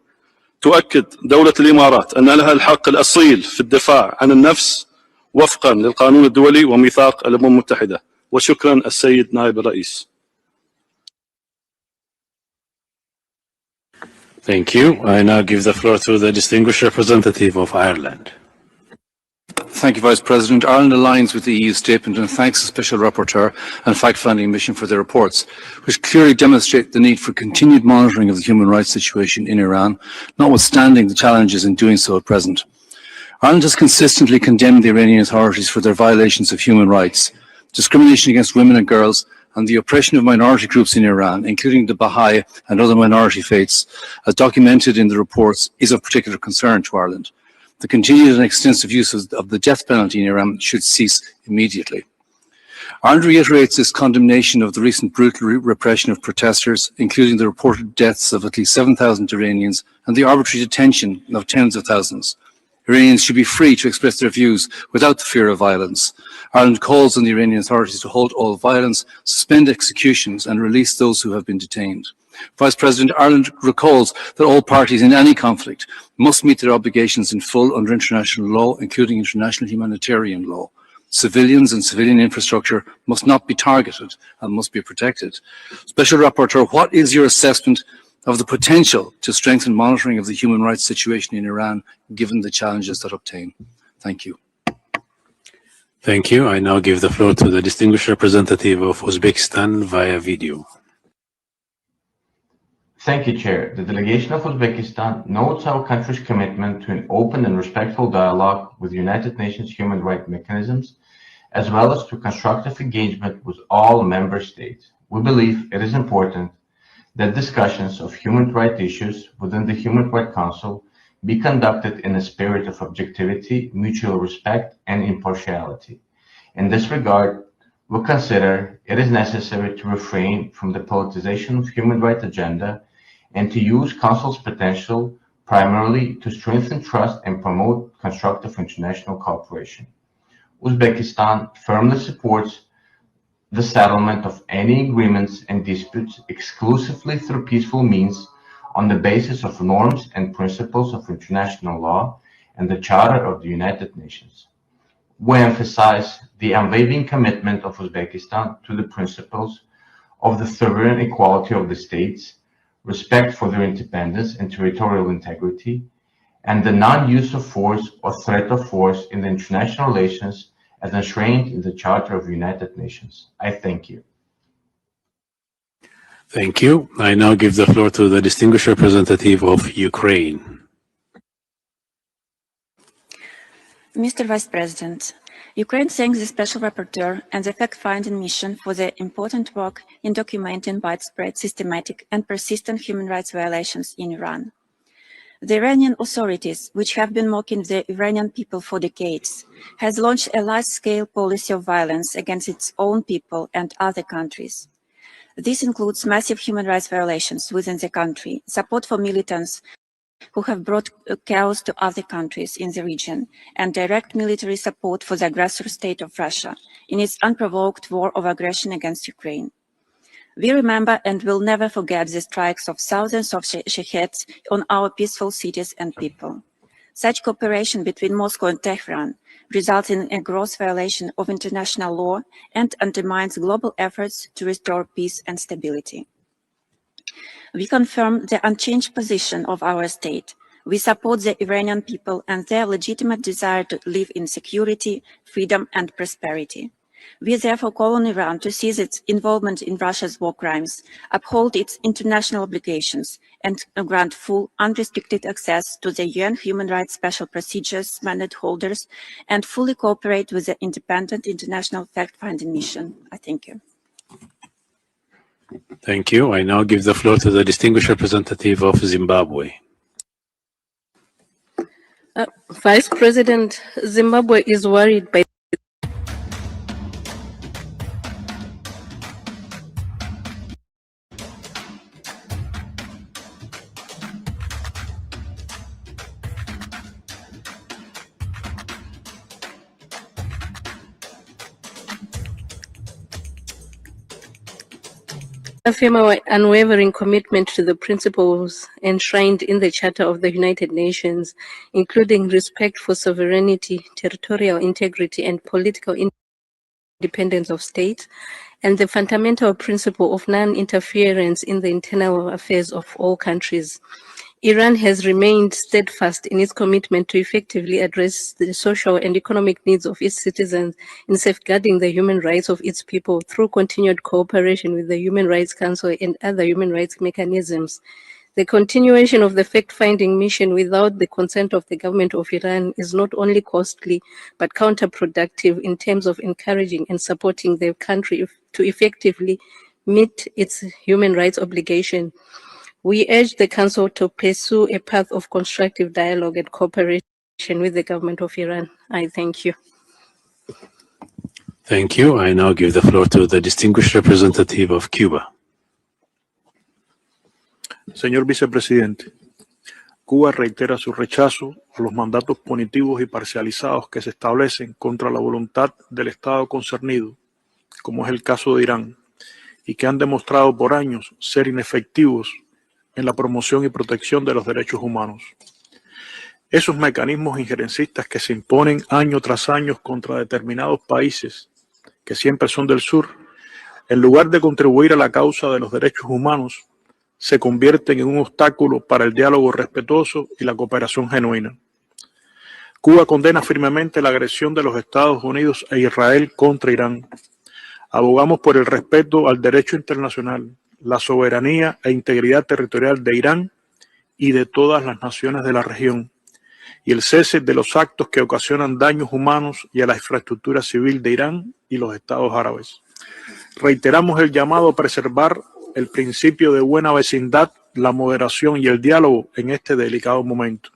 تؤكد دولة الإمارات أن لها الحق الأصيل في الدفاع عن النفس وفقا للقانون الدولي وميثاق الأمم المتحدة. وشكرا السيد نائب الرئيس. Thank you. I now give the floor to the distinguished representative of Ireland. Thank you, Vice President. Ireland aligns with the EU statement and thanks the Special Rapporteur and Fact-Finding Mission for their reports, which clearly demonstrate the need for continued monitoring of the human rights situation in Iran, notwithstanding the challenges in doing so at present. Ireland has consistently condemned the Iranian authorities for their violations of human rights, discrimination against women and girls, and the oppression of minority groups in Iran, including the Baha'i and other minority faiths, as documented in the reports, is of particular concern to Ireland. The continued and extensive use of the death penalty in Iran should cease immediately. Ireland reiterates its condemnation of the recent brutal repression of protesters, including the reported deaths of at least 7,000 Iranians and the arbitrary detention of tens of thousands. Iranians should be free to express their views without the fear of violence. Ireland calls on the Iranian authorities to halt all violence, suspend executions and release those who have been detained. Vice President, Ireland recalls that all parties in any conflict must meet their obligations in full under international law, including international humanitarian law. Civilians and civilian infrastructure must not be targeted and must be protected. Special Rapporteur, what is your assessment of the potential to strengthen monitoring of the human rights situation in Iran, given the challenges that obtain? Thank you. Thank you. I now give the floor to the distinguished representative of Uzbekistan via video. Thank you, Chair. The delegation of Uzbekistan notes our country's commitment to an open and respectful dialogue with United Nations human rights mechanisms, as well as to constructive engagement with all member states. We believe it is important that discussions of human rights issues within the Human Rights Council be conducted in a spirit of objectivity, mutual respect, and impartiality. In this regard, we consider it is necessary to refrain from the politicization of human rights agenda and to use Council's potential primarily to strengthen trust and promote constructive international cooperation. Uzbekistan firmly supports the settlement of any agreements and disputes exclusively through peaceful means on the basis of norms and principles of international law and the Charter of the United Nations. We emphasize the unwavering commitment of Uzbekistan to the principles of the sovereign equality of the states, respect for their independence and territorial integrity, and the non-use of force or threat of force in the international relations as enshrined in the Charter of the United Nations. I thank you. Thank you. I now give the floor to the distinguished representative of Ukraine. Mr. Vice President, Ukraine thanks the Special Rapporteur and the fact-finding mission for their important work in documenting widespread, systematic, and persistent human rights violations in Iran. The Iranian authorities, which have been mocking the Iranian people for decades, has launched a large-scale policy of violence against its own people and other countries. This includes massive human rights violations within the country, support for militants who have brought chaos to other countries in the region, and direct military support for the aggressor state of Russia in its unprovoked war of aggression against Ukraine. We remember and will never forget the strikes of thousands of shaheeds on our peaceful cities and people. Such cooperation between Moscow and Tehran results in a gross violation of international law and undermines global efforts to restore peace and stability. We confirm the unchanged position of our state. We support the Iranian people and their legitimate desire to live in security, freedom, and prosperity. We therefore call on Iran to cease its involvement in Russia's war crimes, uphold its international obligations, and grant full, unrestricted access to the UN Human Rights Special Procedures mandate holders, and fully cooperate with the independent international fact-finding mission. I thank you. Thank you. I now give the floor to the distinguished representative of Zimbabwe. Vice President, Zimbabwe is worried by affirm our unwavering commitment to the principles enshrined in the Charter of the United Nations, including respect for sovereignty, territorial integrity, and political independence of states, and the fundamental principle of non-interference in the internal affairs of all countries. Iran has remained steadfast in its commitment to effectively address the social and economic needs of its citizens in safeguarding the human rights of its people through continued cooperation with the Human Rights Council and other human rights mechanisms. The continuation of the fact-finding mission without the consent of the government of Iran is not only costly, but counterproductive in terms of encouraging and supporting the country to effectively meet its human rights obligation. We urge the Council to pursue a path of constructive dialogue and cooperation with the government of Iran. I thank you. Thank you. I now give the floor to the distinguished representative of Cuba. Señor Vicepresidente, Cuba reitera su rechazo a los mandatos punitivos y parcializados que se establecen contra la voluntad del Estado concernido, como es el caso de Irán, y que han demostrado por años ser inefectivos en la promoción y protección de los derechos humanos. Esos mecanismos injerencistas que se imponen año tras año contra determinados países, que siempre son del sur, en lugar de contribuir a la causa de los derechos humanos, se convierten en un obstáculo para el diálogo respetuoso y la cooperación genuina. Cuba condena firmemente la agresión de los Estados Unidos e Israel contra Irán. Abogamos por el respeto al derecho internacional, la soberanía e integridad territorial de Irán y de todas las naciones de la región, y el cese de los actos que ocasionan daños humanos y a la infraestructura civil de Irán y los Estados árabes. Reiteramos el llamado a preservar el principio de buena vecindad, la moderación y el diálogo en este delicado momento.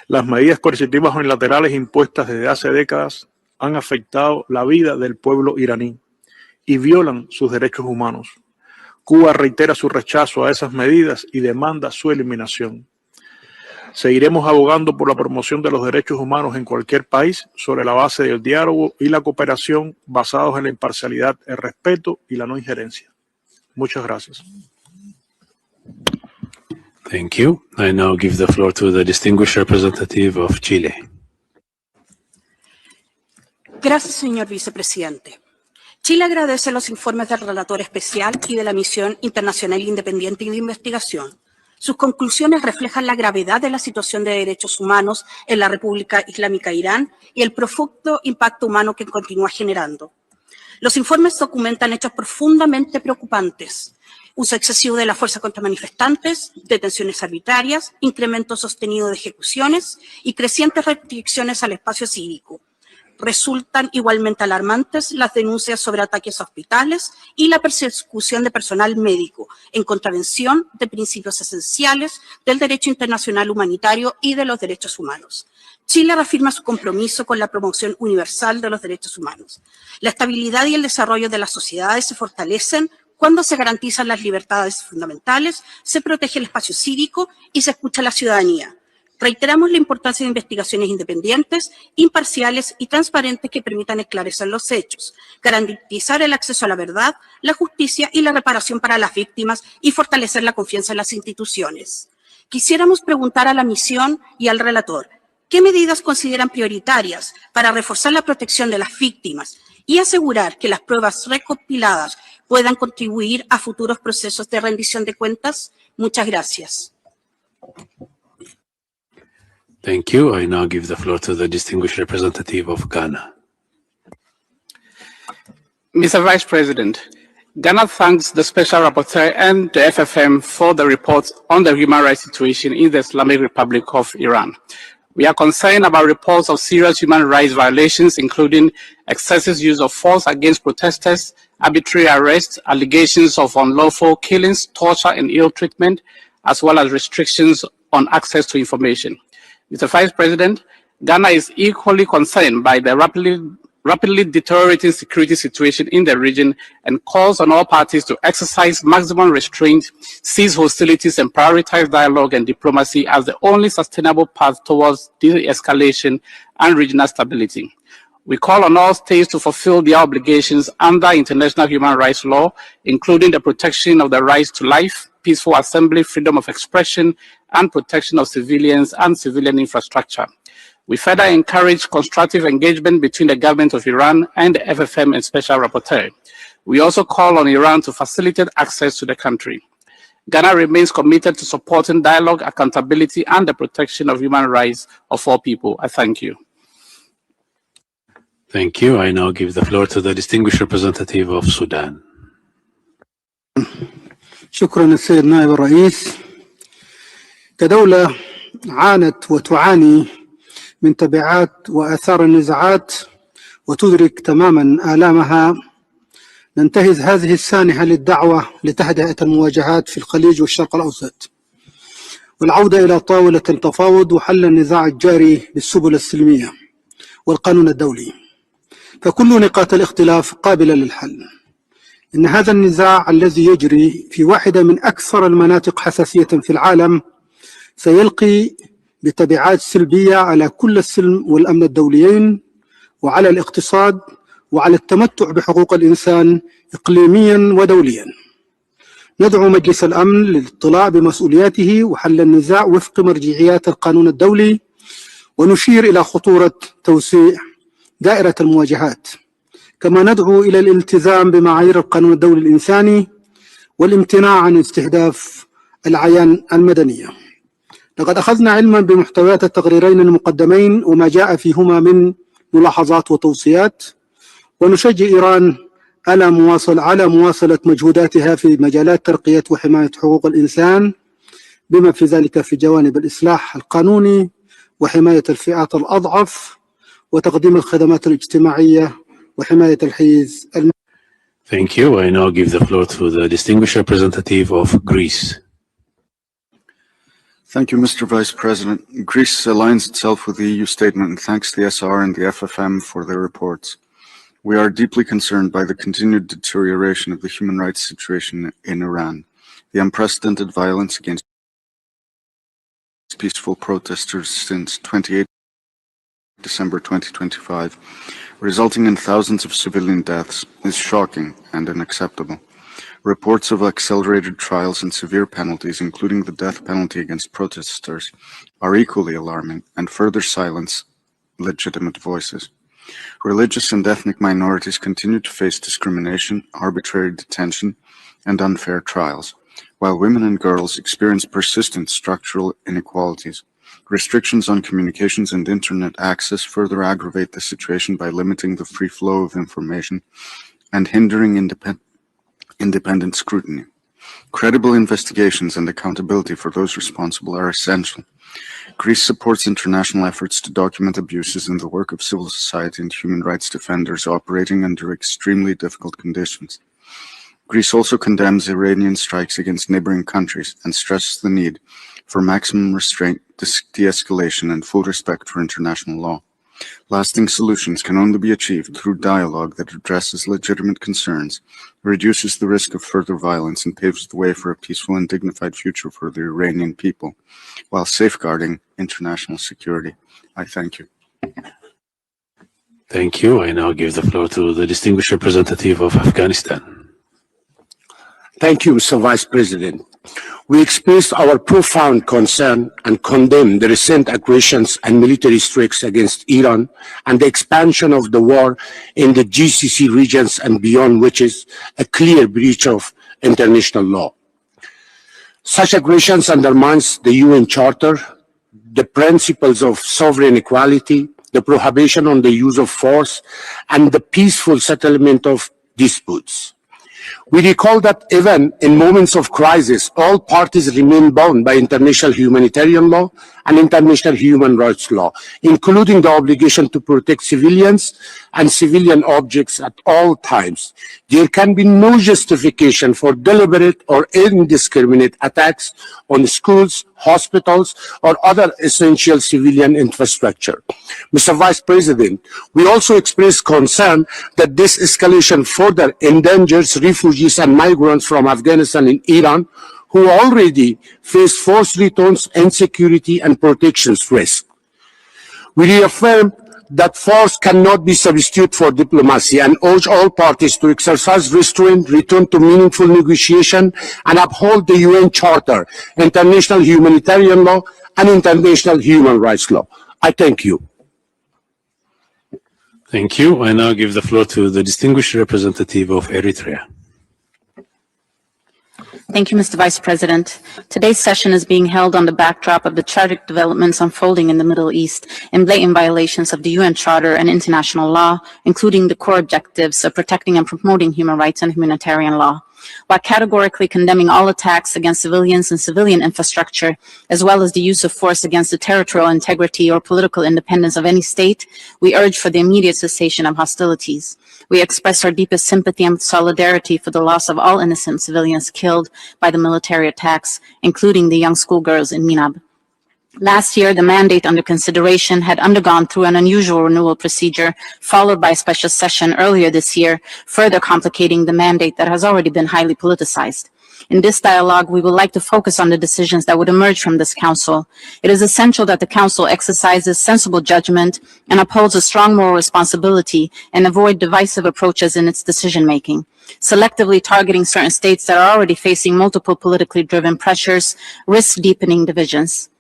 Las medidas coercitivas unilaterales impuestas desde hace décadas han afectado la vida del pueblo iraní y violan sus derechos humanos. Cuba reitera su rechazo a esas medidas y demanda su eliminación. Seguiremos abogando por la promoción de los derechos humanos en cualquier país sobre la base del diálogo y la cooperación basados en la imparcialidad, el respeto y la no injerencia. Muchas gracias. Thank you. I now give the floor to the distinguished representative of Chile. Gracias, señor vicepresidente. Chile agradece los informes del relator especial y de la Misión Internacional Independiente de Investigación. Sus conclusiones reflejan la gravedad de la situación de derechos humanos en la República Islámica de Irán y el profundo impacto humano que continúa generando. Los informes documentan hechos profundamente preocupantes: uso excesivo de la fuerza contra manifestantes, detenciones arbitrarias, incremento sostenido de ejecuciones y crecientes restricciones al espacio cívico. Resultan igualmente alarmantes las denuncias sobre ataques a hospitales y la persecución de personal médico, en contravención de principios esenciales del derecho internacional humanitario y de los derechos humanos. Chile reafirma su compromiso con la promoción universal de los derechos humanos. La estabilidad y el desarrollo de las sociedades se fortalecen cuando se garantizan las libertades fundamentales, se protege el espacio cívico y se escucha a la ciudadanía. Reiteramos la importancia de investigaciones independientes, imparciales y transparentes que permitan esclarecer los hechos, garantizar el acceso a la verdad, la justicia y la reparación para las víctimas y fortalecer la confianza en las instituciones. Quisiéramos preguntar a la misión y al relator, ¿qué medidas consideran prioritarias para reforzar la protección de las víctimas y asegurar que las pruebas recopiladas puedan contribuir a futuros procesos de rendición de cuentas? Muchas gracias. Thank you. I now give the floor to the distinguished representative of Ghana. Mr. Vice President, Ghana thanks the Special Rapporteur and the FFM for the report on the human rights situation in the Islamic Republic of Iran. We are concerned about reports of serious human rights violations, including excessive use of force against protesters, arbitrary arrests, allegations of unlawful killings, torture and ill treatment, as well as restrictions on access to information. Mr. Vice President, Ghana is equally concerned by the rapidly deteriorating security situation in the region and calls on all parties to exercise maximum restraint, cease hostilities, and prioritize dialogue and diplomacy as the only sustainable path towards de-escalation and regional stability. We call on all states to fulfill their obligations under international human rights law, including the protection of the rights to life, peaceful assembly, freedom of expression, and protection of civilians and civilian infrastructure. We further encourage constructive engagement between the government of Iran and the FFM and Special Rapporteur. We also call on Iran to facilitate access to the country. Ghana remains committed to supporting dialogue, accountability, and the protection of human rights of all people. I thank you. Thank you. I now give the floor to the distinguished representative of Sudan. شكرا السيد نائب الرئيس. كدولة عانت وتعاني من تبعات وآثار النزاعات وتدرك تماما آلامها، ننتهز هذه السانحة للدعوة لتهدئة المواجهات في الخليج والشرق الأوسط والعودة إلى طاولة التفاوض وحل النزاع الجاري بالسبل السلمية والقانون الدولي، فكل نقاط الاختلاف قابلة للحل. إن هذا النزاع الذي يجري في واحدة من أكثر المناطق حساسية في العالم سيلقي بتبعات سلبية على كل السلم والأمن الدوليين وعلى الاقتصاد وعلى التمتع بحقوق الإنسان إقليميا ودوليا. ندعو مجلس الأمن للاطلاع بمسؤولياته وحل النزاع وفق مرجعيات القانون الدولي ونشير إلى خطورة توسيع دائرة المواجهات، كما ندعو إلى الالتزام بمعايير القانون الدولي الإنساني والامتناع عن استهداف العيان المدنية. لقد أخذنا علما بمحتويات التقريرين المقدمين وما جاء فيهما من ملاحظات وتوصيات، ونشجع إيران على مواصلة مجهوداتها في مجالات ترقية وحماية حقوق الإنسان، بما في ذلك في جوانب الإصلاح القانوني وحماية الفئات الأضعف وتقديم الخدمات الاجتماعية وحماية الحيز. Thank you. I now give the floor to the distinguished representative of Greece. Thank you, Mr. Vice President. Greece aligns itself with the EU statement and thanks the SR and the FFM for their reports. We are deeply concerned by the continued deterioration of the human rights situation in Iran, the unprecedented violence against peaceful protesters since 28 December 2025, resulting in thousands of civilian deaths, is shocking and unacceptable. Reports of accelerated trials and severe penalties, including the death penalty against protesters, are equally alarming and further silence legitimate voices. Religious and ethnic minorities continue to face discrimination, arbitrary detention, and unfair trials, while women and girls experience persistent structural inequalities. Restrictions on communications and internet access further aggravate the situation by limiting the free flow of information and hindering independent scrutiny. Credible investigations and accountability for those responsible are essential. Greece supports international efforts to document abuses in the work of civil society and human rights defenders operating under extremely difficult conditions. Greece also condemns Iranian strikes against neighboring countries and stresses the need for maximum restraint, de-escalation, and full respect for international law. Lasting solutions can only be achieved through dialogue that addresses legitimate concerns, reduces the risk of further violence, and paves the way for a peaceful and dignified future for the Iranian people, while safeguarding international security. I thank you. Thank you. I now give the floor to the distinguished representative of Afghanistan. Thank you, Mr. Vice President. We expressed our profound concern and condemn the recent aggressions and military strikes against Iran and the expansion of the war in the GCC regions and beyond, which is a clear breach of international law. Such aggressions undermines the UN Charter, the principles of sovereign equality, the prohibition on the use of force, and the peaceful settlement of disputes. We recall that even in moments of crisis, all parties remain bound by international humanitarian law and international human rights law, including the obligation to protect civilians and civilian objects at all times. There can be no justification for deliberate or indiscriminate attacks on schools, hospitals, or other essential civilian infrastructure. Mr. Vice President, we also express concern that this escalation further endangers refugees and migrants from Afghanistan and Iran who already face forced returns, insecurity, and protection risk. We reaffirm that force cannot be substituted for diplomacy and urge all parties to exercise restraint, return to meaningful negotiation, and uphold the UN Charter, international humanitarian law, and international human rights law. I thank you. Thank you. I now give the floor to the distinguished representative of Eritrea. Thank you, Mr. Vice President. Today's session is being held on the backdrop of the tragic developments unfolding in the Middle East and blatant violations of the UN Charter and international law, including the core objectives of protecting and promoting human rights and humanitarian law. While categorically condemning all attacks against civilians and civilian infrastructure, as well as the use of force against the territorial integrity or political independence of any state, we urge for the immediate cessation of hostilities. We express our deepest sympathy and solidarity for the loss of all innocent civilians killed by the military attacks, including the young schoolgirls in Minab. Last year, the mandate under consideration had undergone through an unusual renewal procedure, followed by a special session earlier this year, further complicating the mandate that has already been highly politicized. In this dialogue, we would like to focus on the decisions that would emerge from this Council. It is essential that the Council exercises sensible judgment and upholds a strong moral responsibility and avoid divisive approaches in its decision-making. Selectively targeting certain states that are already facing multiple politically driven pressures risks deepening divisions.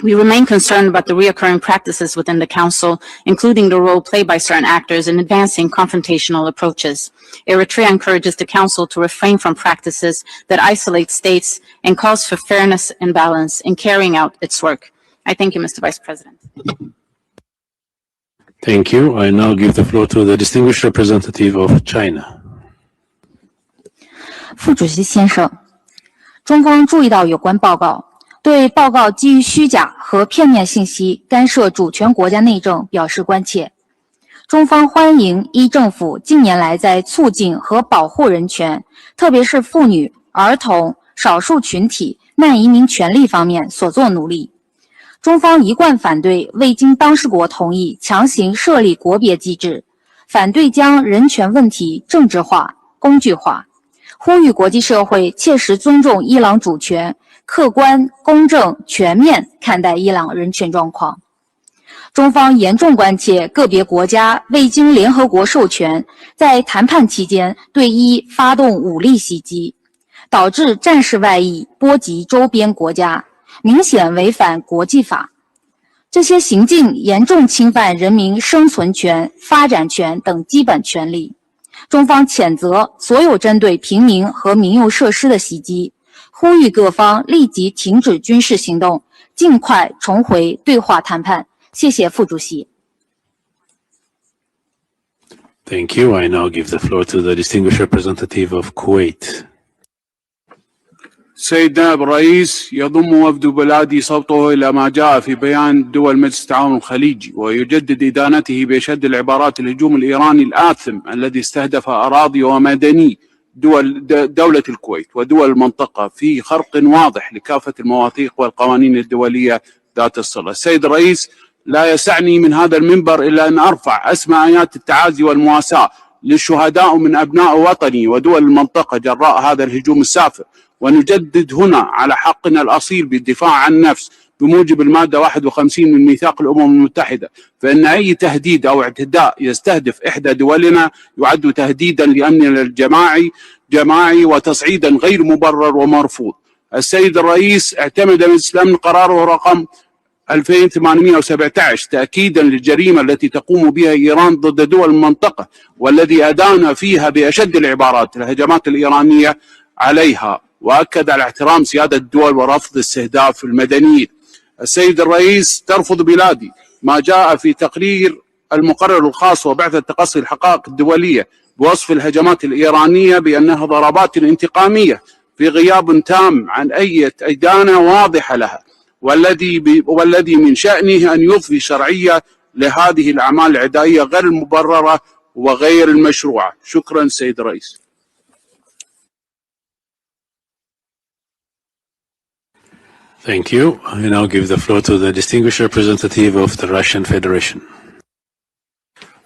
We remain concerned about the reoccurring practices within the Council, including the role played by certain actors in advancing confrontational approaches. Eritrea encourages the Council to refrain from practices that isolate states and calls for fairness and balance in carrying out its work. I thank you, Mr. Vice President. Thank you. I now give the floor to the distinguished representative of China. 副主席先生，中方注意到有关报告，对报告基于虚假和片面信息干涉主权国家内政表示关切。中方欢迎伊政府近年来在促进和保护人权，特别是妇女、儿童、少数群体、难移民权利方面所做努力。中方一贯反对未经当事国同意强行设立国别机制，反对将人权问题政治化、工具化，呼吁国际社会切实尊重伊朗主权，客观、公正、全面看待伊朗人权状况。中方严重关切个别国家未经联合国授权，在谈判期间对伊发动武力袭击，导致战事外溢，波及周边国家，明显违反国际法。这些行径严重侵犯人民生存权、发展权等基本权利。中方谴责所有针对平民和民用设施的袭击，呼吁各方立即停止军事行动，尽快重回对话谈判。谢谢副主席。Thank you. I now give the floor to the distinguished representative of Kuwait. سيد نائب الرئيس، يضم وفد بلادي صوته إلى ما جاء في بيان دول مجلس التعاون الخليجي، ويجدد إدانته بأشد العبارات الهجوم الإيراني الآثم الذي استهدف أراضي ومدني دولة الكويت ودول المنطقة في خرق واضح لكافة المواثيق والقوانين الدولية ذات الصلة. السيد الرئيس، لا يسعني من هذا المنبر إلا أن أرفع أسمى آيات التعازي والمواساة للشهداء من أبناء وطني ودول المنطقة جراء هذا الهجوم السافر، ونجدد هنا على حقنا الأصيل بالدفاع عن النفس بموجب المادة 51 من ميثاق الأمم المتحدة، فإن أي تهديد أو اعتداء يستهدف إحدى دولنا يعد تهديدا لأمننا الجماعي وتصعيدا غير مبرر ومرفوض. السيد الرئيس، اعتمد مجلس الأمن قراره رقم 2817 تأكيدا للجريمة التي تقوم بها إيران ضد دول المنطقة، والذي أدان فيها بأشد العبارات الهجمات الإيرانية عليها، وأكد على احترام سيادة الدول ورفض استهداف المدنيين. السيد الرئيس، ترفض بلادي ما جاء في تقرير المقرر الخاص وبعثة تقصي الحقائق الدولية بوصف الهجمات الإيرانية بأنها ضربات انتقامية في غياب تام عن أي إدانة واضحة لها، والذي من شأنه أن يضفي شرعية لهذه الأعمال العدائية غير المبررة وغير المشروعة. شكرا سيد الرئيس. Thank you. I now give the floor to the distinguished representative of the Russian Federation.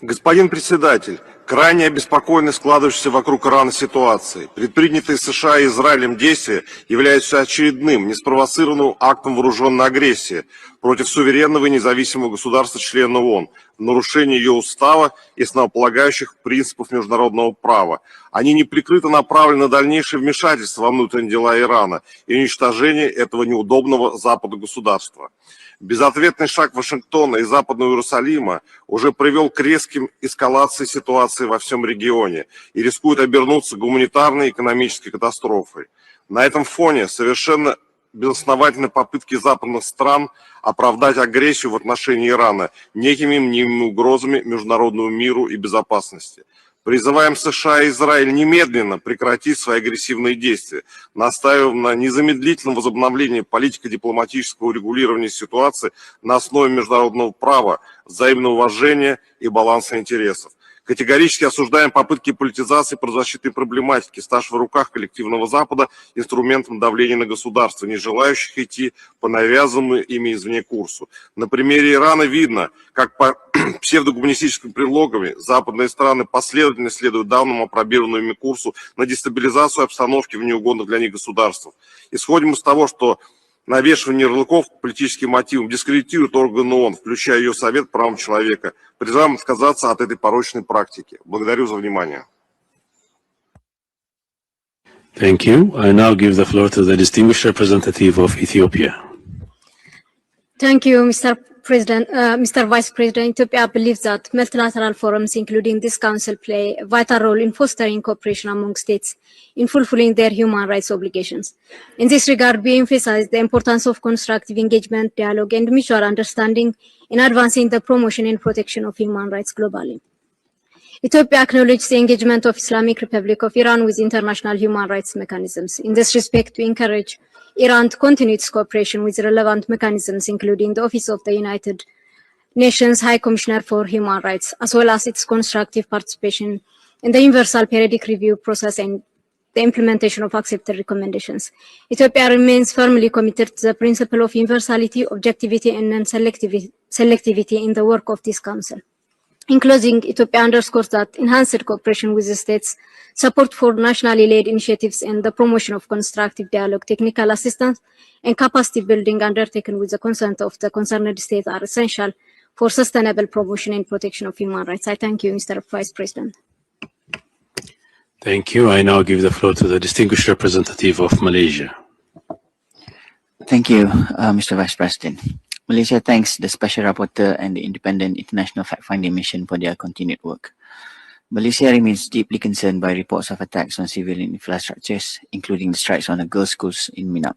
Господин председатель, крайне обеспокоены складывающейся вокруг Ирана ситуацией. Предпринятые США и Израилем действия являются очередным, неспровоцированным актом вооруженной агрессии против суверенного и независимого государства-члена ООН в нарушении ее устава и основополагающих принципов международного права. Они неприкрыто направлены на дальнейшее вмешательство во внутренние дела Ирана и уничтожение этого неудобного Западу государства. Безответный шаг Вашингтона и Западного Иерусалима уже привел к резким эскалации ситуации во всем регионе и рискует обернуться гуманитарной и экономической катастрофой. На этом фоне совершенно безосновательны попытки западных стран оправдать агрессию в отношении Ирана некими мнимыми угрозами международному миру и безопасности. Призываем США и Израиль немедленно прекратить свои агрессивные действия, настаиваем на незамедлительном возобновлении политико-дипломатического урегулирования ситуации на основе международного права, взаимного уважения и баланса интересов. Категорически осуждаем попытки политизации правозащитной проблематики, ставшей в руках коллективного Запада инструментом давления на государства, не желающих идти по навязанному ими извне курсу. На примере Ирана видно, как по псевдогуманистическими предлогами западные страны последовательно следуют данному опробированному ими курсу на дестабилизацию обстановки в неугодных для них государствах. Исходим из того, что навешивание ярлыков к политическим мотивам дискредитирует органы ООН, включая ее Совет по правам человека. Призываем отказаться от этой порочной практики. Благодарю за внимание. Thank you. I now give the floor to the distinguished representative of Ethiopia. Thank you, Mr. President. Mr. Vice President, Ethiopia believes that multilateral forums, including this Council, play a vital role in fostering cooperation among states in fulfilling their human rights obligations. In this regard, we emphasize the importance of constructive engagement, dialogue, and mutual understanding in advancing the promotion and protection of human rights globally. Ethiopia acknowledges the engagement of Islamic Republic of Iran with international human rights mechanisms. In this respect, we encourage Iran to continue its cooperation with relevant mechanisms, including the Office of the United Nations High Commissioner for Human Rights, as well as its constructive participation in the Universal Periodic Review process and the implementation of accepted recommendations. Ethiopia remains firmly committed to the principle of universality, objectivity, and non-selectivity in the work of this Council. In closing, Ethiopia underscores that enhanced cooperation with the states, support for nationally led initiatives, and the promotion of constructive dialogue, technical assistance, and capacity building undertaken with the consent of the concerned states are essential for sustainable promotion and protection of human rights. I thank you, Mr. Vice President. Thank you. I now give the floor to the distinguished representative of Malaysia. Thank you, Mr. Vice President. Malaysia thanks the Special Rapporteur and the Independent International Fact-Finding Mission for their continued work. Malaysia remains deeply concerned by reports of attacks on civilian infrastructures, including the strikes on the girls' schools in Minap.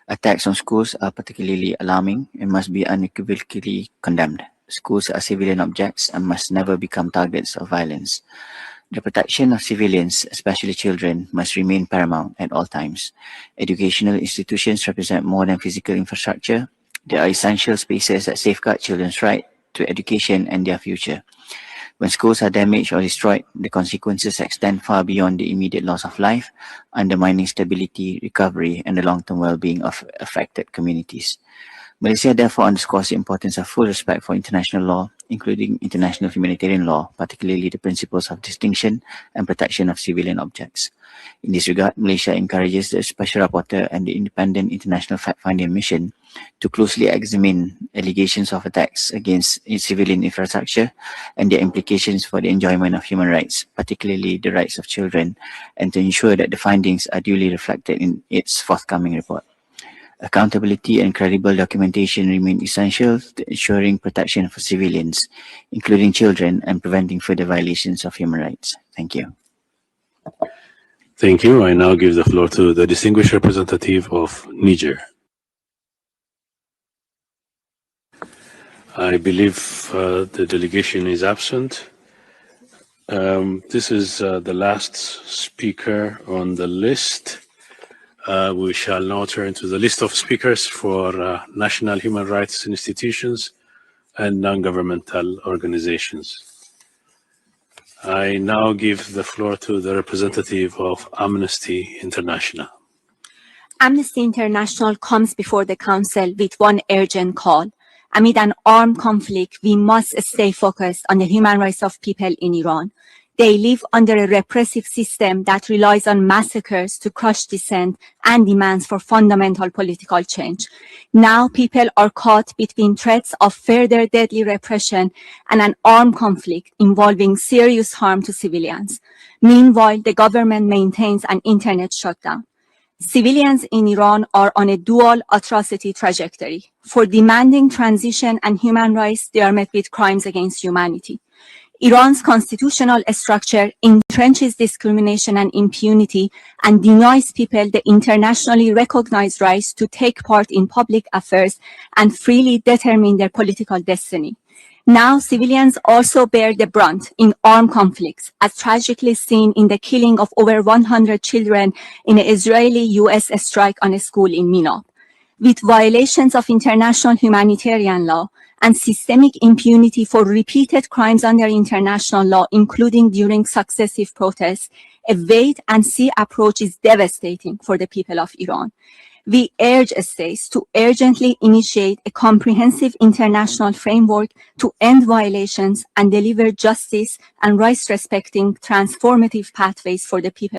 Attacks on schools are particularly alarming and must be unequivocally condemned. Schools are civilian objects and must never become targets of violence. The protection of civilians, especially children, must remain paramount at all times. Educational institutions represent more than physical infrastructure. They are essential spaces that safeguard children's right to education and their future. When schools are damaged or destroyed, the consequences extend far beyond the immediate loss of life, undermining stability, recovery, and the long-term well-being of affected communities. Malaysia therefore underscores the importance of full respect for international law, including international humanitarian law, particularly the principles of distinction and protection of civilian objects. In this regard, Malaysia encourages the Special Rapporteur and the Independent International Fact-Finding Mission to closely examine allegations of attacks against civilian infrastructure and their implications for the enjoyment of human rights, particularly the rights of children, and to ensure that the findings are duly reflected in its forthcoming report. Accountability and credible documentation remain essential to ensuring protection for civilians, including children, and preventing further violations of human rights. Thank you. Thank you. I now give the floor to the distinguished representative of Niger. I believe the delegation is absent. This is the last speaker on the list. We shall now turn to the list of speakers for national human rights institutions and non-governmental organizations. I now give the floor to the representative of Amnesty International. Amnesty International comes before the Council with one urgent call. Amid an armed conflict, we must stay focused on the human rights of people in Iran. They live under a repressive system that relies on massacres to crush dissent and demands for fundamental political change. Now people are caught between threats of further deadly repression and an armed conflict involving serious harm to civilians. Meanwhile, the government maintains an internet shutdown. Civilians in Iran are on a dual atrocity trajectory. For demanding transition and human rights, they are met with crimes against humanity. Iran's constitutional structure entrenches discrimination and impunity and denies people the internationally recognized rights to take part in public affairs and freely determine their political destiny. Now, civilians also bear the brunt in armed conflicts, as tragically seen in the killing of over 100 children in an Israeli-US strike on a school in Minop. With violations of international humanitarian law and systemic impunity for repeated crimes under international law, including during successive protests, a wait-and-see approach is devastating for the people of Iran. We urge states to urgently initiate a comprehensive international framework to end violations and deliver justice and rights-respecting transformative pathways for the people